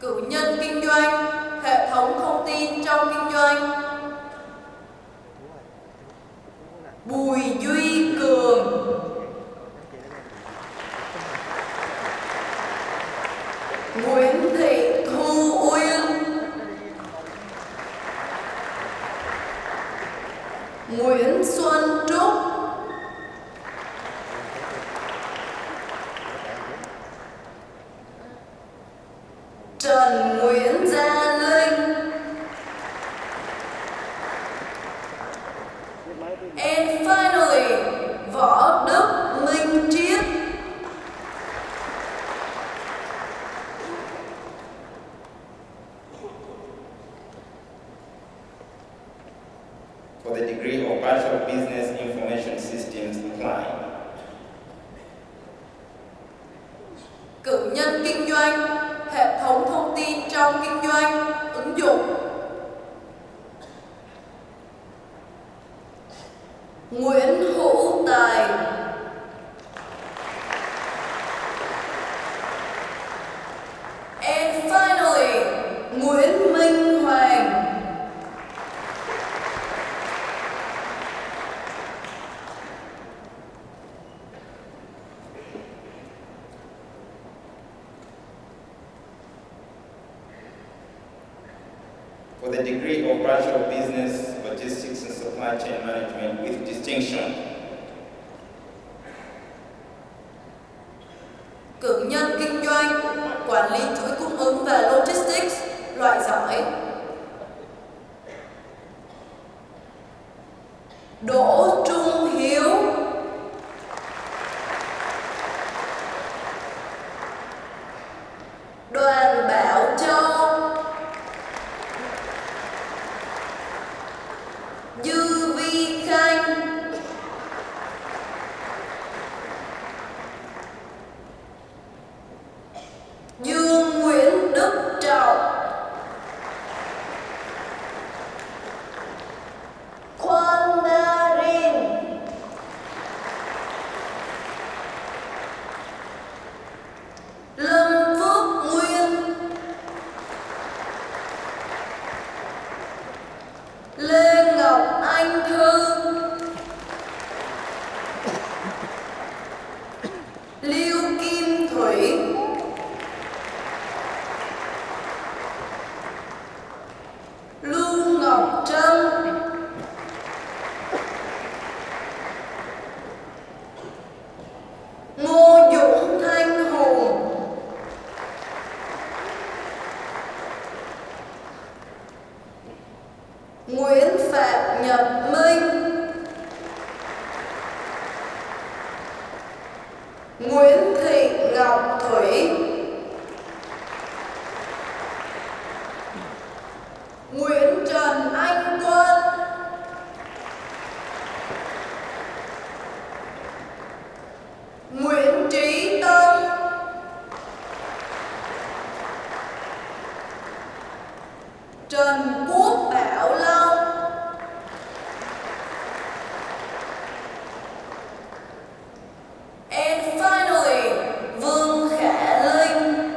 Cử nhân kinh doanh hệ thống thông tin trong kinh doanh Bùi Duy Cường. Nguyễn Thị Thu Uyên. Nguyễn Xuân Trúc. Trần Nguyễn Gia Linh. And finally, Võ Đức Minh Triết. For the degree of Bachelor of Business Information Systems applied. Cử nhân kinh doanh hệ thống thông tin trong kinh doanh ứng dụng Nguyễn Hữu Tài. And finally, Nguyễn Minh Hoàng. For the degree of Bachelor of Business, Logistics and Supply Chain Management with distinction. Cử nhân kinh doanh, quản lý chuỗi cung ứng và logistics loại giỏi Đỗ Trung Hiếu. Đoàn Bảo Châu. Dư Vi Khanh. Nguyễn Phạm Nhật Minh, Nguyễn Thị Ngọc Thủy, Nguyễn Trần Anh Quân, Nguyễn Trí Tâm, Trần Quốc Bảo Long, and finally Vương Khả Linh.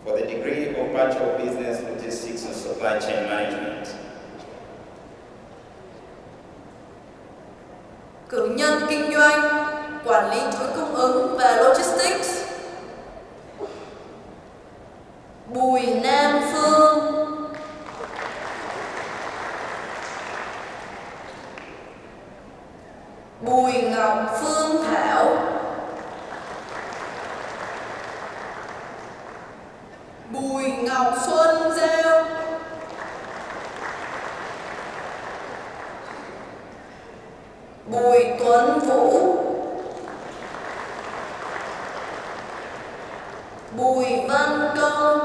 For the degree of Bachelor of Business, Logistics and Supply Chain Management. Cử nhân kinh doanh, quản lý chuỗi cung ứng và logistics. Bùi Nam Phương, Bùi Ngọc Phương Thảo, Bùi Ngọc Xuân Giao, Bùi Tuấn Vũ, Bùi Văn Công,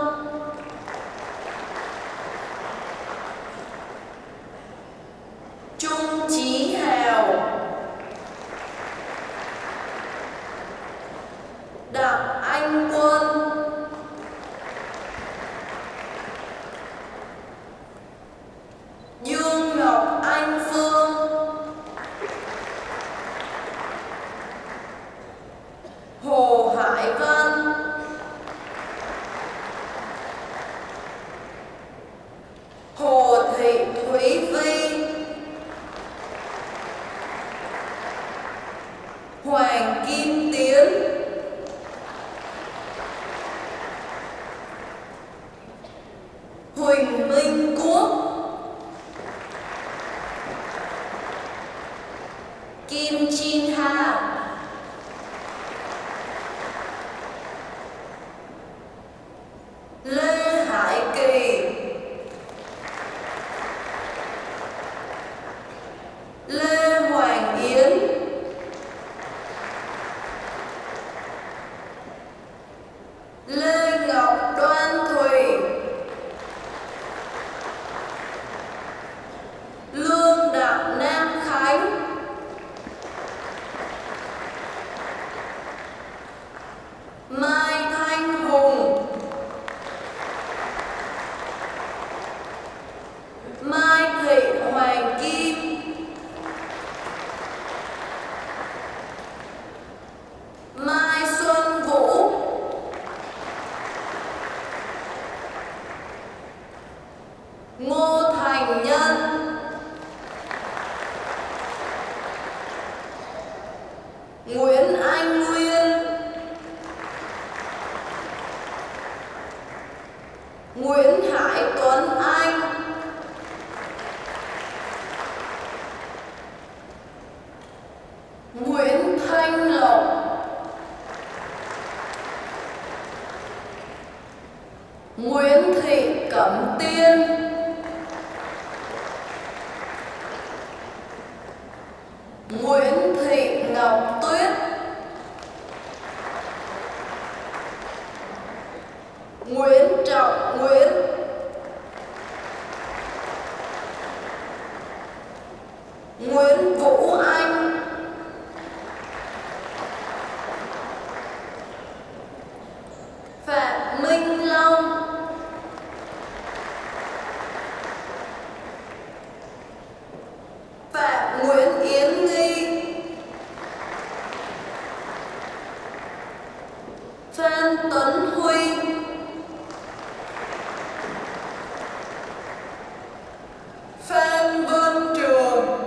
Trung Chí Hào, Đặng Anh Quân, Dương Ngọc Anh Phương, Hồ Hải Văn, Hồ Thị Thúy Vi, Hoàng Kim Tiến, Huỳnh Minh Quốc, Kim Chin Ha, Lê Hải Kỳ, Lê Hoàng Yến, Lê Ngọc Đoan Thùy, Lương Đặng Nam Khánh, Mai Thanh Hùng, Mai Thị Hoàng Kim, Mai Xuân Vũ, Ngô Thành Nhân, Nguyễn Anh Nguyên, Nguyễn Hải Tuấn Anh, Nguyễn Thanh Lộc, Nguyễn Thị Cẩm Tiên, Nguyễn Thị Ngọc Tuyết, Nguyễn Trọng Nguyễn, Nguyễn Vũ Anh, Phạm Minh Long, Phạm Nguyễn Yến Nghi, Phan Tuấn Huy, Phan Vân Trường,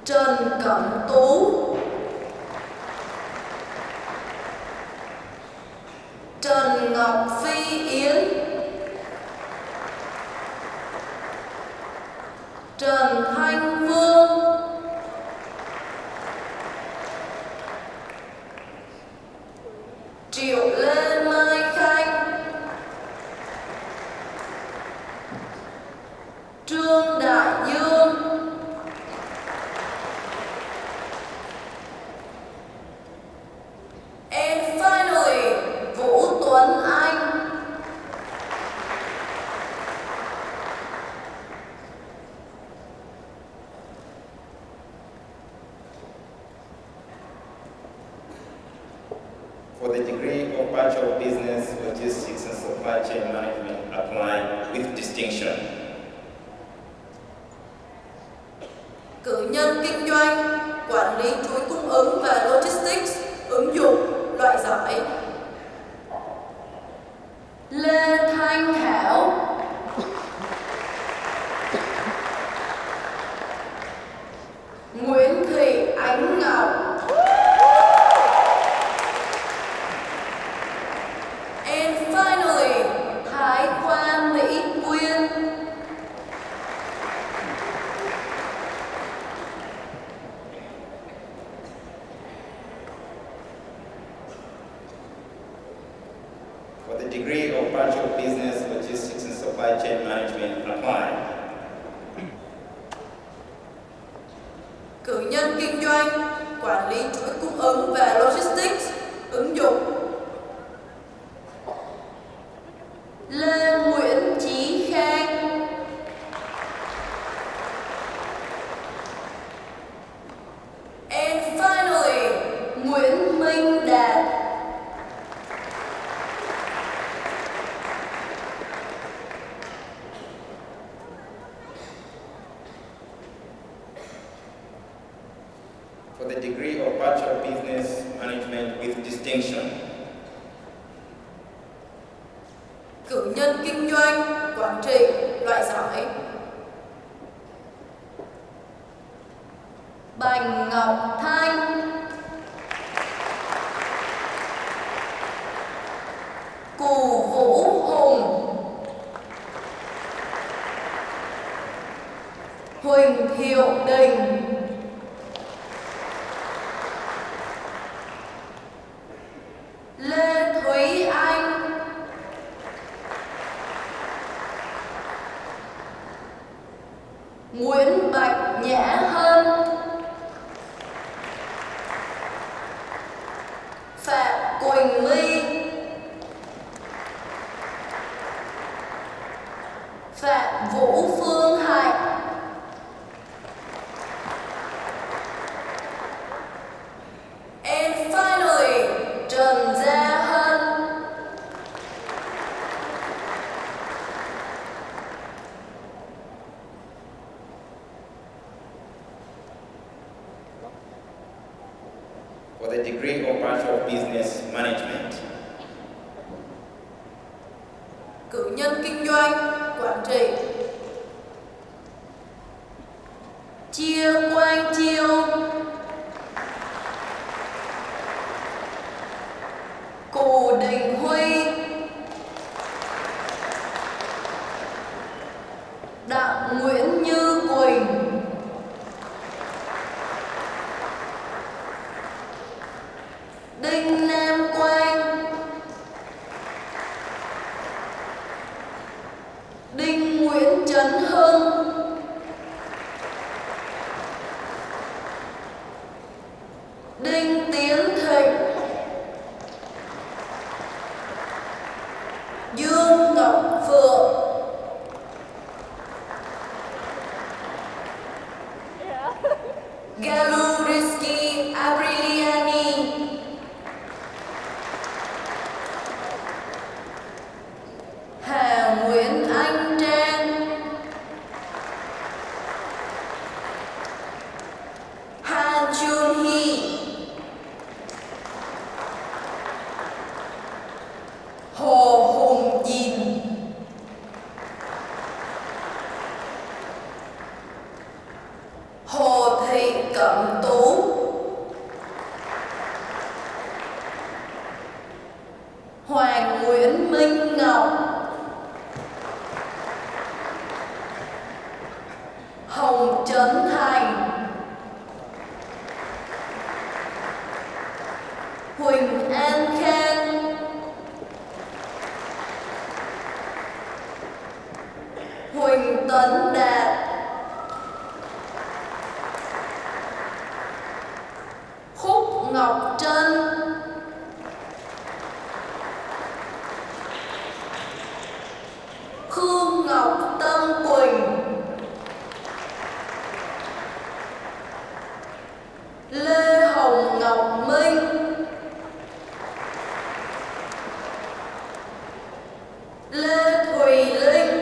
Trần Cẩm Tú, Trần Ngọc Phi Yến, Trần Thanh Phương, Triệu Lê Mai Khanh, Trương Đại Dương, and finally Vũ Tuấn Anh. For the degree of Bachelor of Business, Logistics and Supply Chain Management, apply with distinction. Cử nhân kinh doanh, quản lý chuỗi cung ứng và logistics, ứng dụng, loại giỏi. Lê Thanh Hảo, Nguyễn Thị Ánh Ngọc, and finally Thái Khoa Mỹ Quyên. For the degree of Bachelor of Business, Logistics and Supply Chain Management, apply. Cử nhân kinh doanh, quản lý chuỗi cung ứng và logistics, ứng dụng. Lê Nguyễn Chí Khang, and finally Nguyễn Minh Đạt. For the degree of Bachelor of Business Management with distinction. Cử nhân kinh doanh, quản trị, loại giỏi. Bành Ngọc Thanh, Cù Vũ Hùng, Huỳnh Thiệu Đình, Lê Thúy Anh, Nguyễn Bạch Nhã Hân, Phạm Quỳnh Ly, Phạm Vũ Phương Hạnh, and finally Trần Gia Hân. For the degree of Bachelor of Business Management. Cử nhân kinh doanh, quản trị. Chia Quang Chiêu, Cù Đình Huy, Đặng Nguyễn Như Quỳnh, Đinh Nam Quang, Đinh Nguyễn Trấn Hưng, Đinh Tiến Thịnh, Dương Ngọc Phượng, Galurisky Apriliani, Hà Nguyễn Anh Trang, Han Chun Hee, Hồ Hùng Dìn, Hồ Thị Cẩm Tú, Hoàng Nguyễn Minh Ngọc, Hồng Trấn Thành, Huỳnh An Khang, Huỳnh Tấn Đạt, Khúc Ngọc Trân, Khương Ngọc Tâm Quỳnh, Lê Hồng Ngọc Minh, Lê Thùy Linh,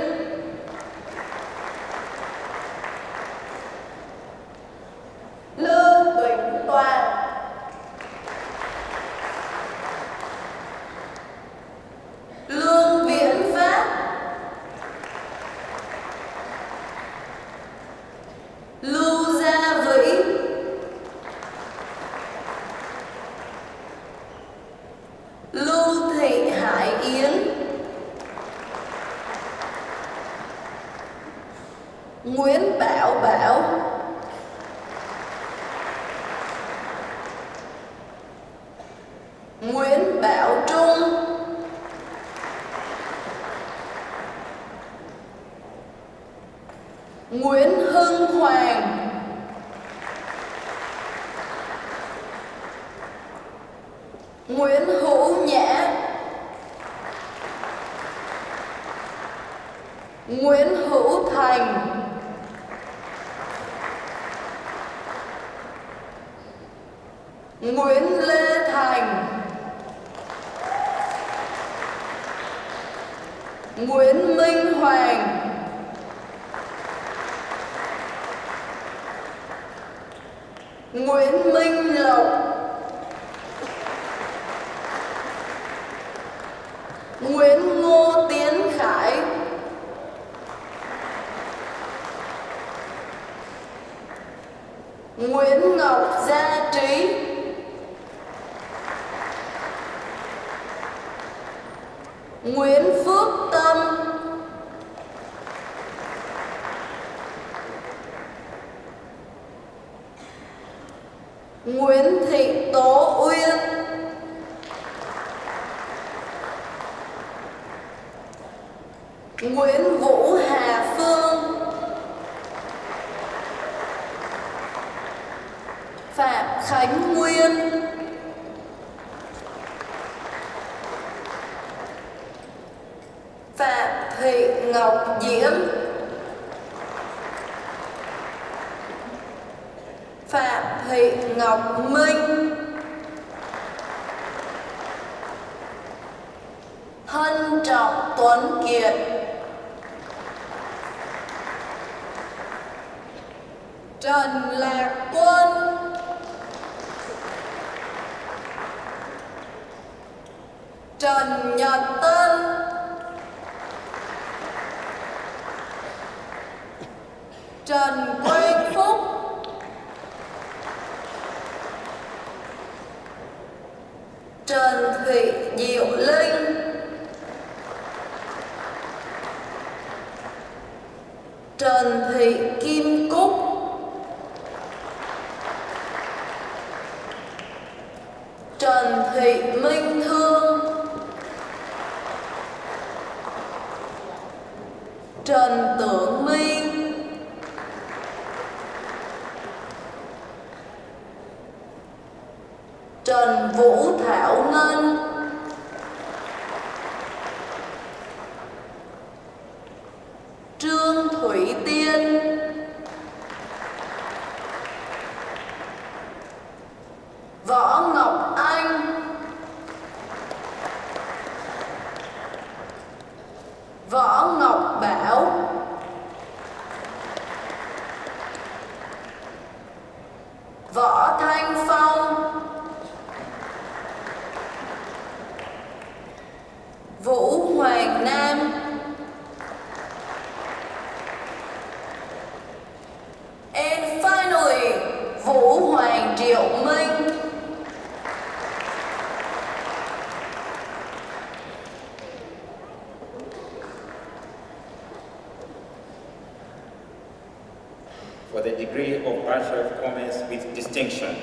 Lê Vĩnh Toàn, Lương Viễn Phát, Lưu Gia Vĩ, Lưu Thị Hải Yến, Nguyễn Bảo Bảo, Nguyễn Bảo Trung, Nguyễn Hưng Hoàng, Nguyễn Hữu Nhã, Nguyễn Hữu Thành, Nguyễn Lê Thành, Nguyễn Minh Hoàng, Nguyễn Minh Lộc, Nguyễn Ngô Tiến Khải, Nguyễn Ngọc Gia Trí, Nguyễn Phước Tâm, Nguyễn Thị Tố Uyên, Nguyễn Vũ Hà Phương, Phạm Khánh Nguyên, Phạm Thị Ngọc Diễm, Phạm Thị Ngọc Minh, Thân Trọng Tuấn Kiệt, Trần Lạc Quân, Trần Nhật Tân, Trần Quang Phúc, Trần Thị Diệu Linh, Trần Thị Kim Cúc, Trần Thị Minh Thương, Trần Tưởng Minh, Trần Vũ Thảo Ngân, Trương Thủy Tiên, Võ Ngọc Anh, Võ Ngọc Bảo, Võ Thanh Phong, Vũ Hoàng Nam, and finally Vũ Triệu Minh. For the degree of Bachelor of Commerce with distinction,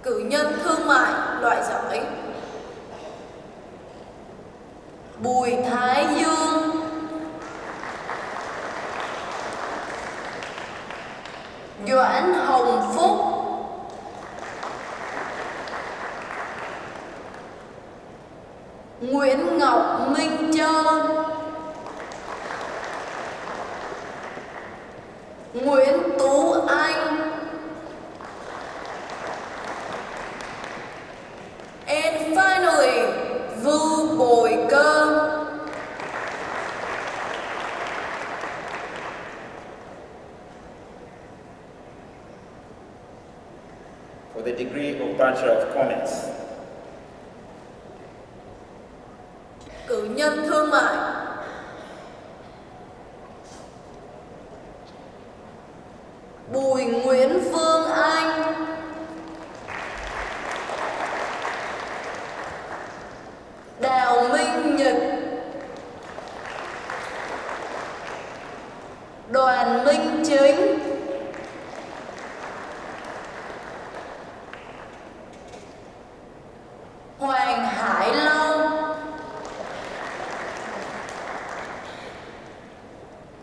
Cử nhân thương mại loại giỏi Bùi Thái Dương. Doãn Hồng Phúc. Nguyễn Ngọc Minh Châu. Nguyễn Tú Anh. And finally, Vu Bồi Cơ. for the degree of Bachelor of Commerce, Cử nhân thương mại Bùi Nguyễn Phương Anh. Đào Minh Nhật. Đoàn Minh Chính. Hoàng Hải Long.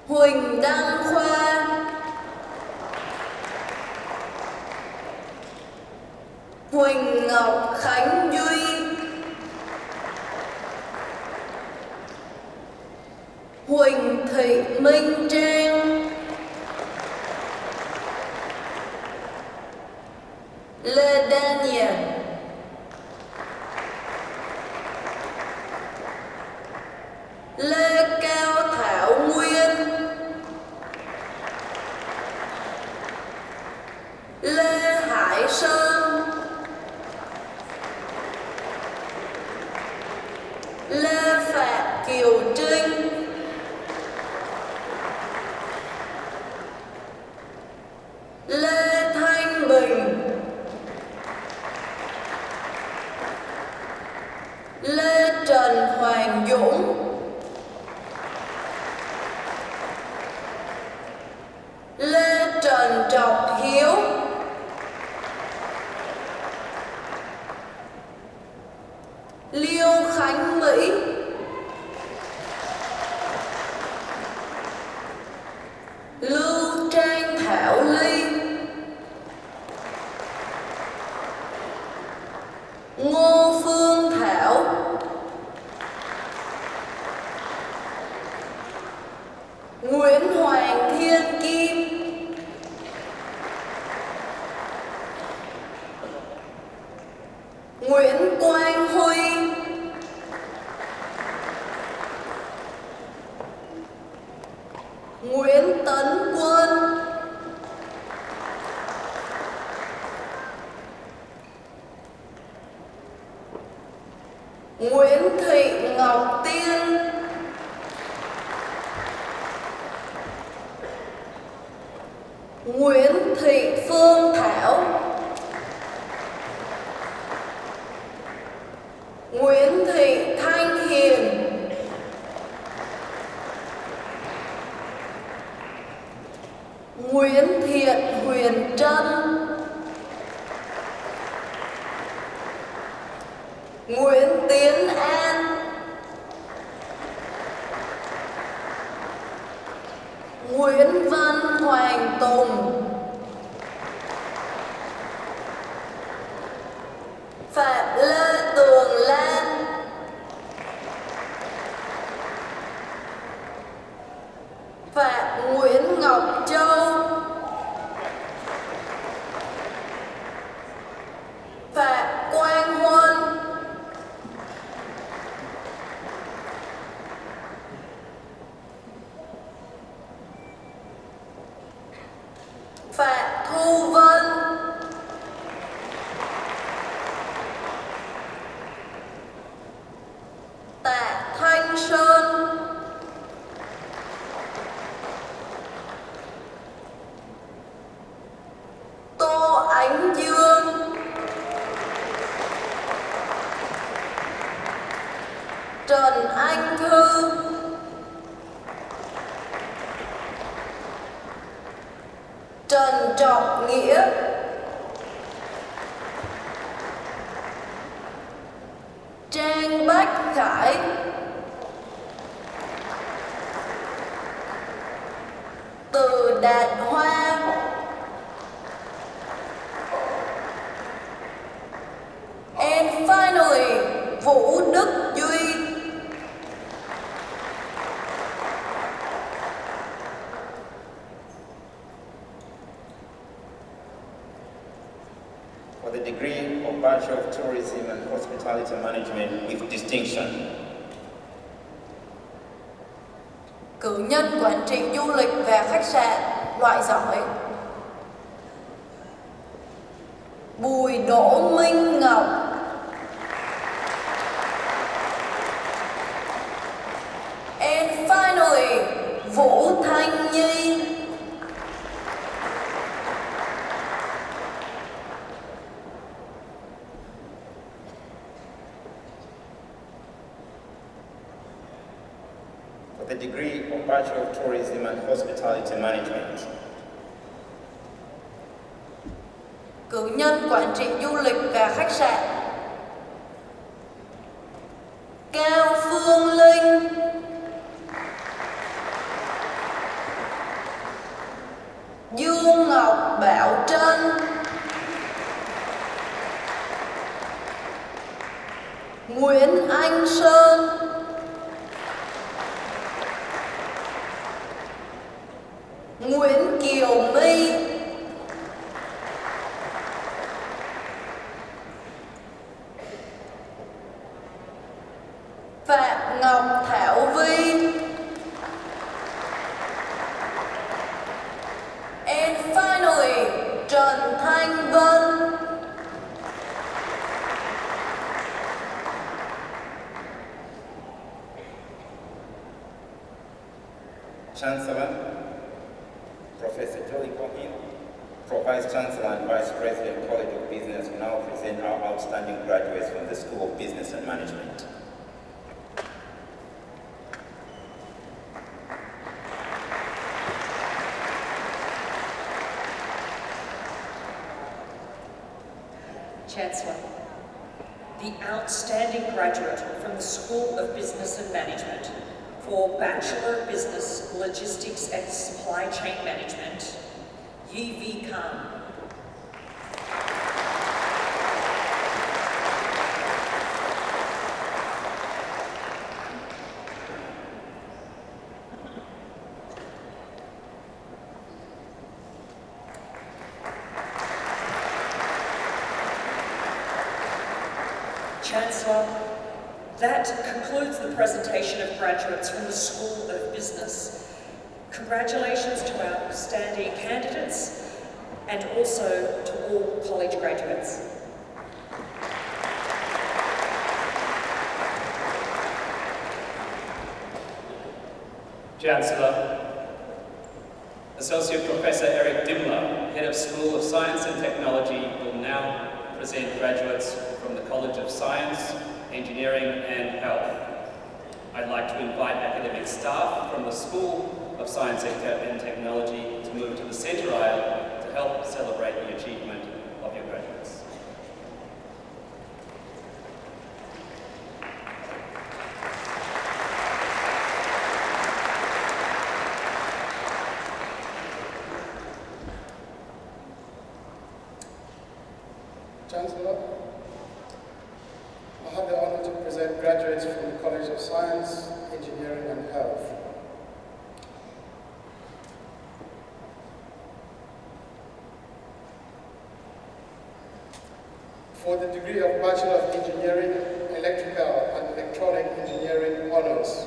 Huỳnh Đăng Khoa. Huỳnh Ngọc Khánh Duy. Huỳnh Thị Minh Trang. Lê Daniel. Lê Cao Thảo Nguyên. Lê Hải Sơn. Lê Phạm Kiều Trinh. Lê Thanh Bình. Lê Trần Hoàng Dũng. Lê Trần Trọng Hiếu. Liêu Khánh Mỹ. Lưu Trang Thảo Ly. Ngô Phương Thảo. Nguyễn Hoàng Thiên Kim. Nguyễn Quang Huy. Nguyễn Tấn Quân. Nguyễn Thị Ngọc Tiên. Nguyễn Thị Phương Thảo. Nguyễn Thị Thanh Hiền. Nguyễn Thiện Huyền Trân. Nguyễn Tiến An. Nguyễn Văn Hoàng Tùng. Phạm Lê Tường Lan. Phạm Nguyễn Ngọc Châu. Phạm Quang Huân. Phạm Thu Vân. Tạ Thanh Sơn. Trần Trọng Nghĩa, Trang Bách Khải, Từ Đạt Hoa, and finally, Vũ Đức Duy. For the degree of Bachelor of Tourism and Hospitality Management with distinction. Cử nhân quản trị du lịch và khách sạn loại giỏi, Bùi Đỗ Minh Ngọc, and finally, Vũ Thanh Nhi. For the degree of Bachelor of Tourism and Hospitality Management. Cử nhân quản trị du lịch và khách sạn, Cao Phương Linh, Dương Ngọc Bảo Trân, Nguyễn Anh Sơn, Nguyễn Kiều My, Phạm Ngọc Thảo Vi, and finally, Trần Thanh Vân. Chancellor, Professor Joey Cohen, Vice Chancellor and Vice President, College of Business, will now present our outstanding graduates from the School of Business and Management. Chancellor, the outstanding graduate from the School of Business and Management for Bachelor of Business, Logistics and Supply Chain Management, Yi Vi Khan. Chancellor, that concludes the presentation of graduates from the School of Business. Congratulations to our outstanding candidates and also to all college graduates. Chancellor, Associate Professor Eric Dimmler, Head of School of Science and Technology, will now present graduates from the College of Science, Engineering and Health. I'd like to invite academic staff from the School of Science and Technology to move to the centre aisle to help celebrate the achievement of your graduates. Chancellor, I have the honor to present graduates from the College of Science, Engineering and Health. For the degree of Bachelor of Engineering, Electrical and Electronic Engineering Honours.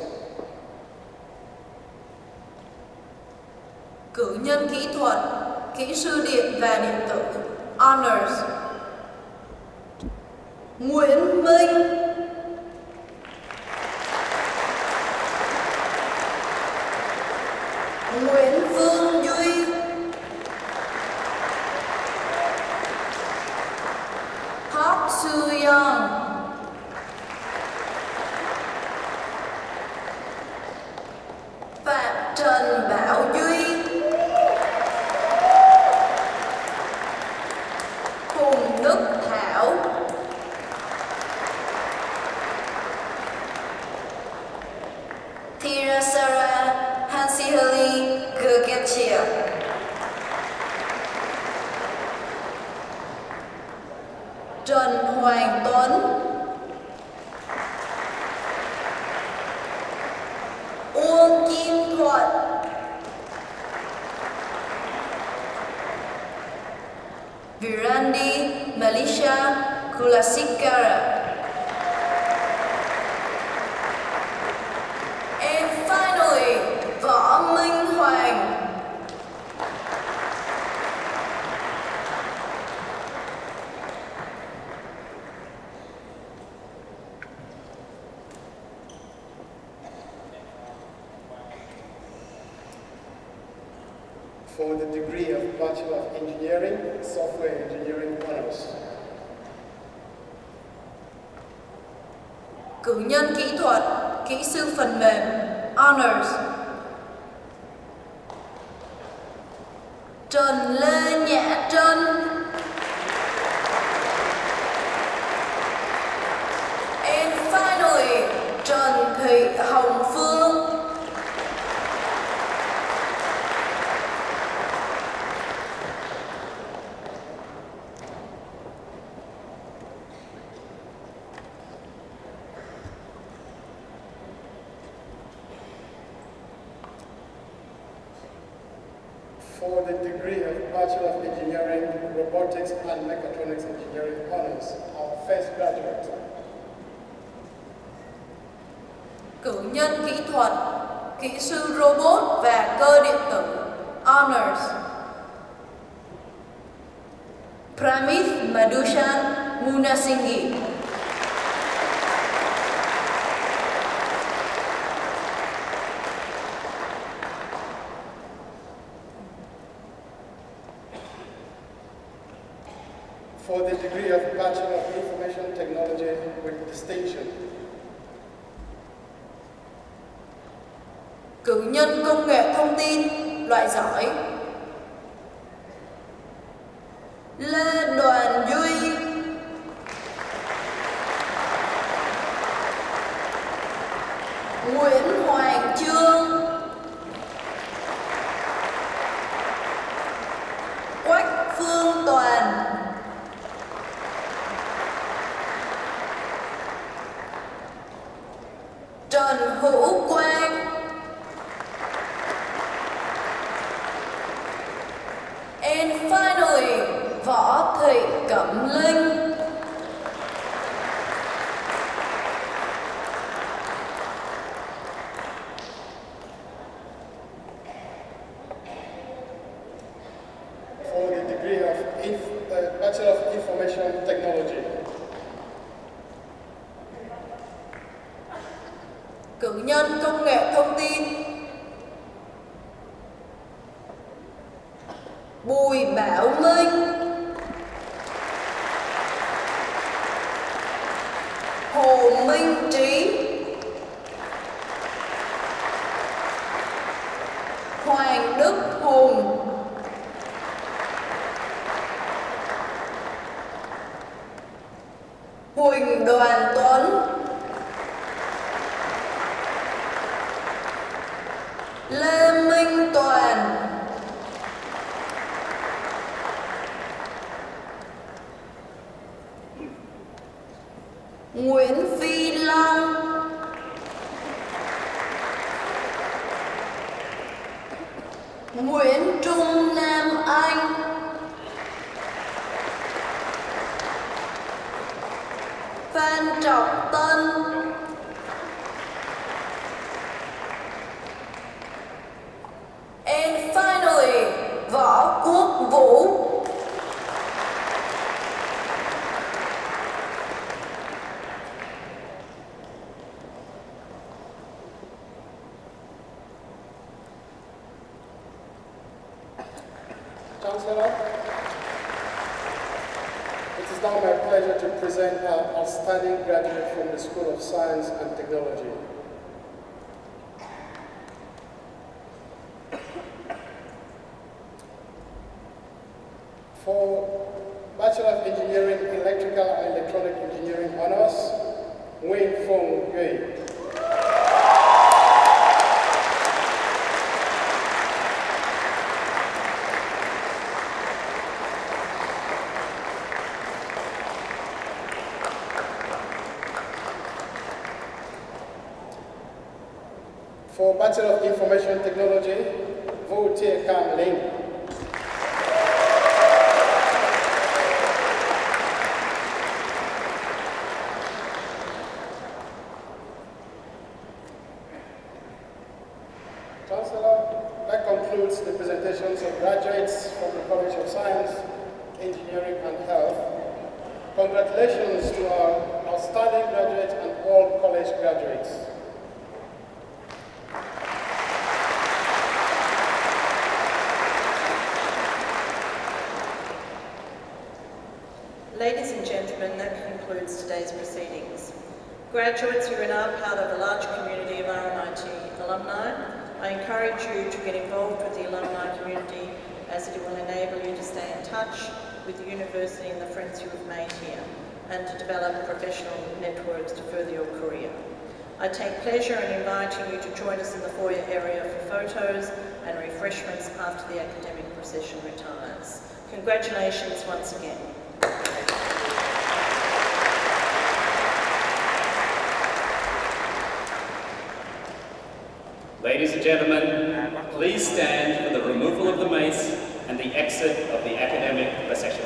Cử nhân kỹ thuật, kỹ sư điện và điện tử, Honors, Nguyễn Minh, Nguyễn Phương Duy, Park Soo-young, Phạm Trần Bảo Duy, Sihali Gergetsia. Trần Hoàng Tuấn, Uông Kim Thuận, Virandi Malaysia Kulasikara. And finally, Võ Minh Hoàng. For the degree of Bachelor of Engineering, Software Engineering Honors. Cử nhân kỹ thuật, kỹ sư phần mềm, Honors. Trần Lê Nhã Trân. And finally, Trần Thị Hồng Phương. For the degree of Bachelor of Engineering, Robotics and Mechatronics Engineering Honors, our first graduate. Cử nhân kỹ thuật, kỹ sư robot và cơ điện tử, Honors. Pramith Madhushan Munasinghe. For the degree of Bachelor of Information Technology with distinction. Cử nhân công nghệ thông tin, loại giỏi, Lê Đoàn Duy. Nguyễn Hoàng Trương. Quách Phương Toàn. Trần Hữu Quang. And finally, Võ Thị Cẩm Linh. For the degree of Bachelor of Information Technology. Cử nhân công nghệ thông tin, Bùi Bảo Minh. Hồ Minh Trí. Hoàng Đức Hùng. Huỳnh Đoàn Tuấn. Lê Minh Toàn. Nguyễn Phi Long. Nguyễn Trung Nam Anh. Phan Trọng Tân. And finally, Võ Quốc Vũ. Chancellor, it is now my pleasure to present our outstanding graduate from the School of Science and Technology. For Bachelor of Engineering, Electrical and Electronic Engineering Honors, Nguyen Phong Duy. For Bachelor of Information Technology, Vu Tie Kam Ling. Chancellor, that concludes the presentations of graduates from the College of Science, Engineering and Health. Congratulations to our outstanding graduates and all college graduates. Ladies and gentlemen, that concludes today's proceedings. Graduates, you are now part of a large community of RMIT alumni. I encourage you to get involved with the alumni community as it will enable you to stay in touch with the university and the friends you have made here and to develop professional networks to further your career. I take pleasure in inviting you to join us in the foyer area for photos and refreshments after the academic procession retires. Congratulations once again. Ladies and gentlemen, please stand for the removal of the mace and the exit of the academic procession.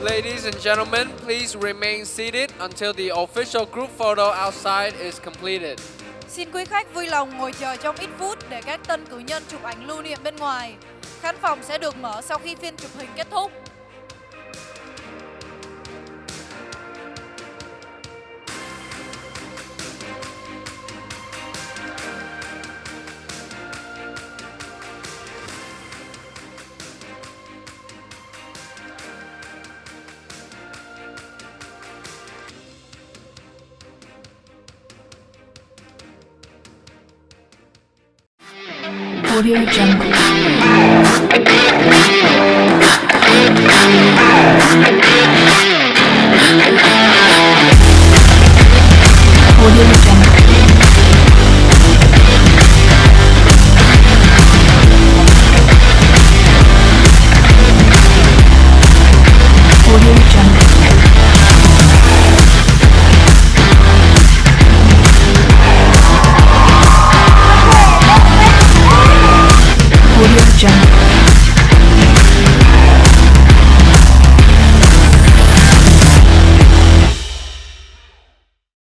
Ladies and gentlemen, please remain seated until the official group photo outside is completed. Xin quý khách vui lòng ngồi chờ trong ít phút để các tân cử nhân chụp ảnh lưu niệm bên ngoài. Khán phòng sẽ được mở sau khi phiên chụp hình kết thúc. Audio Jungle.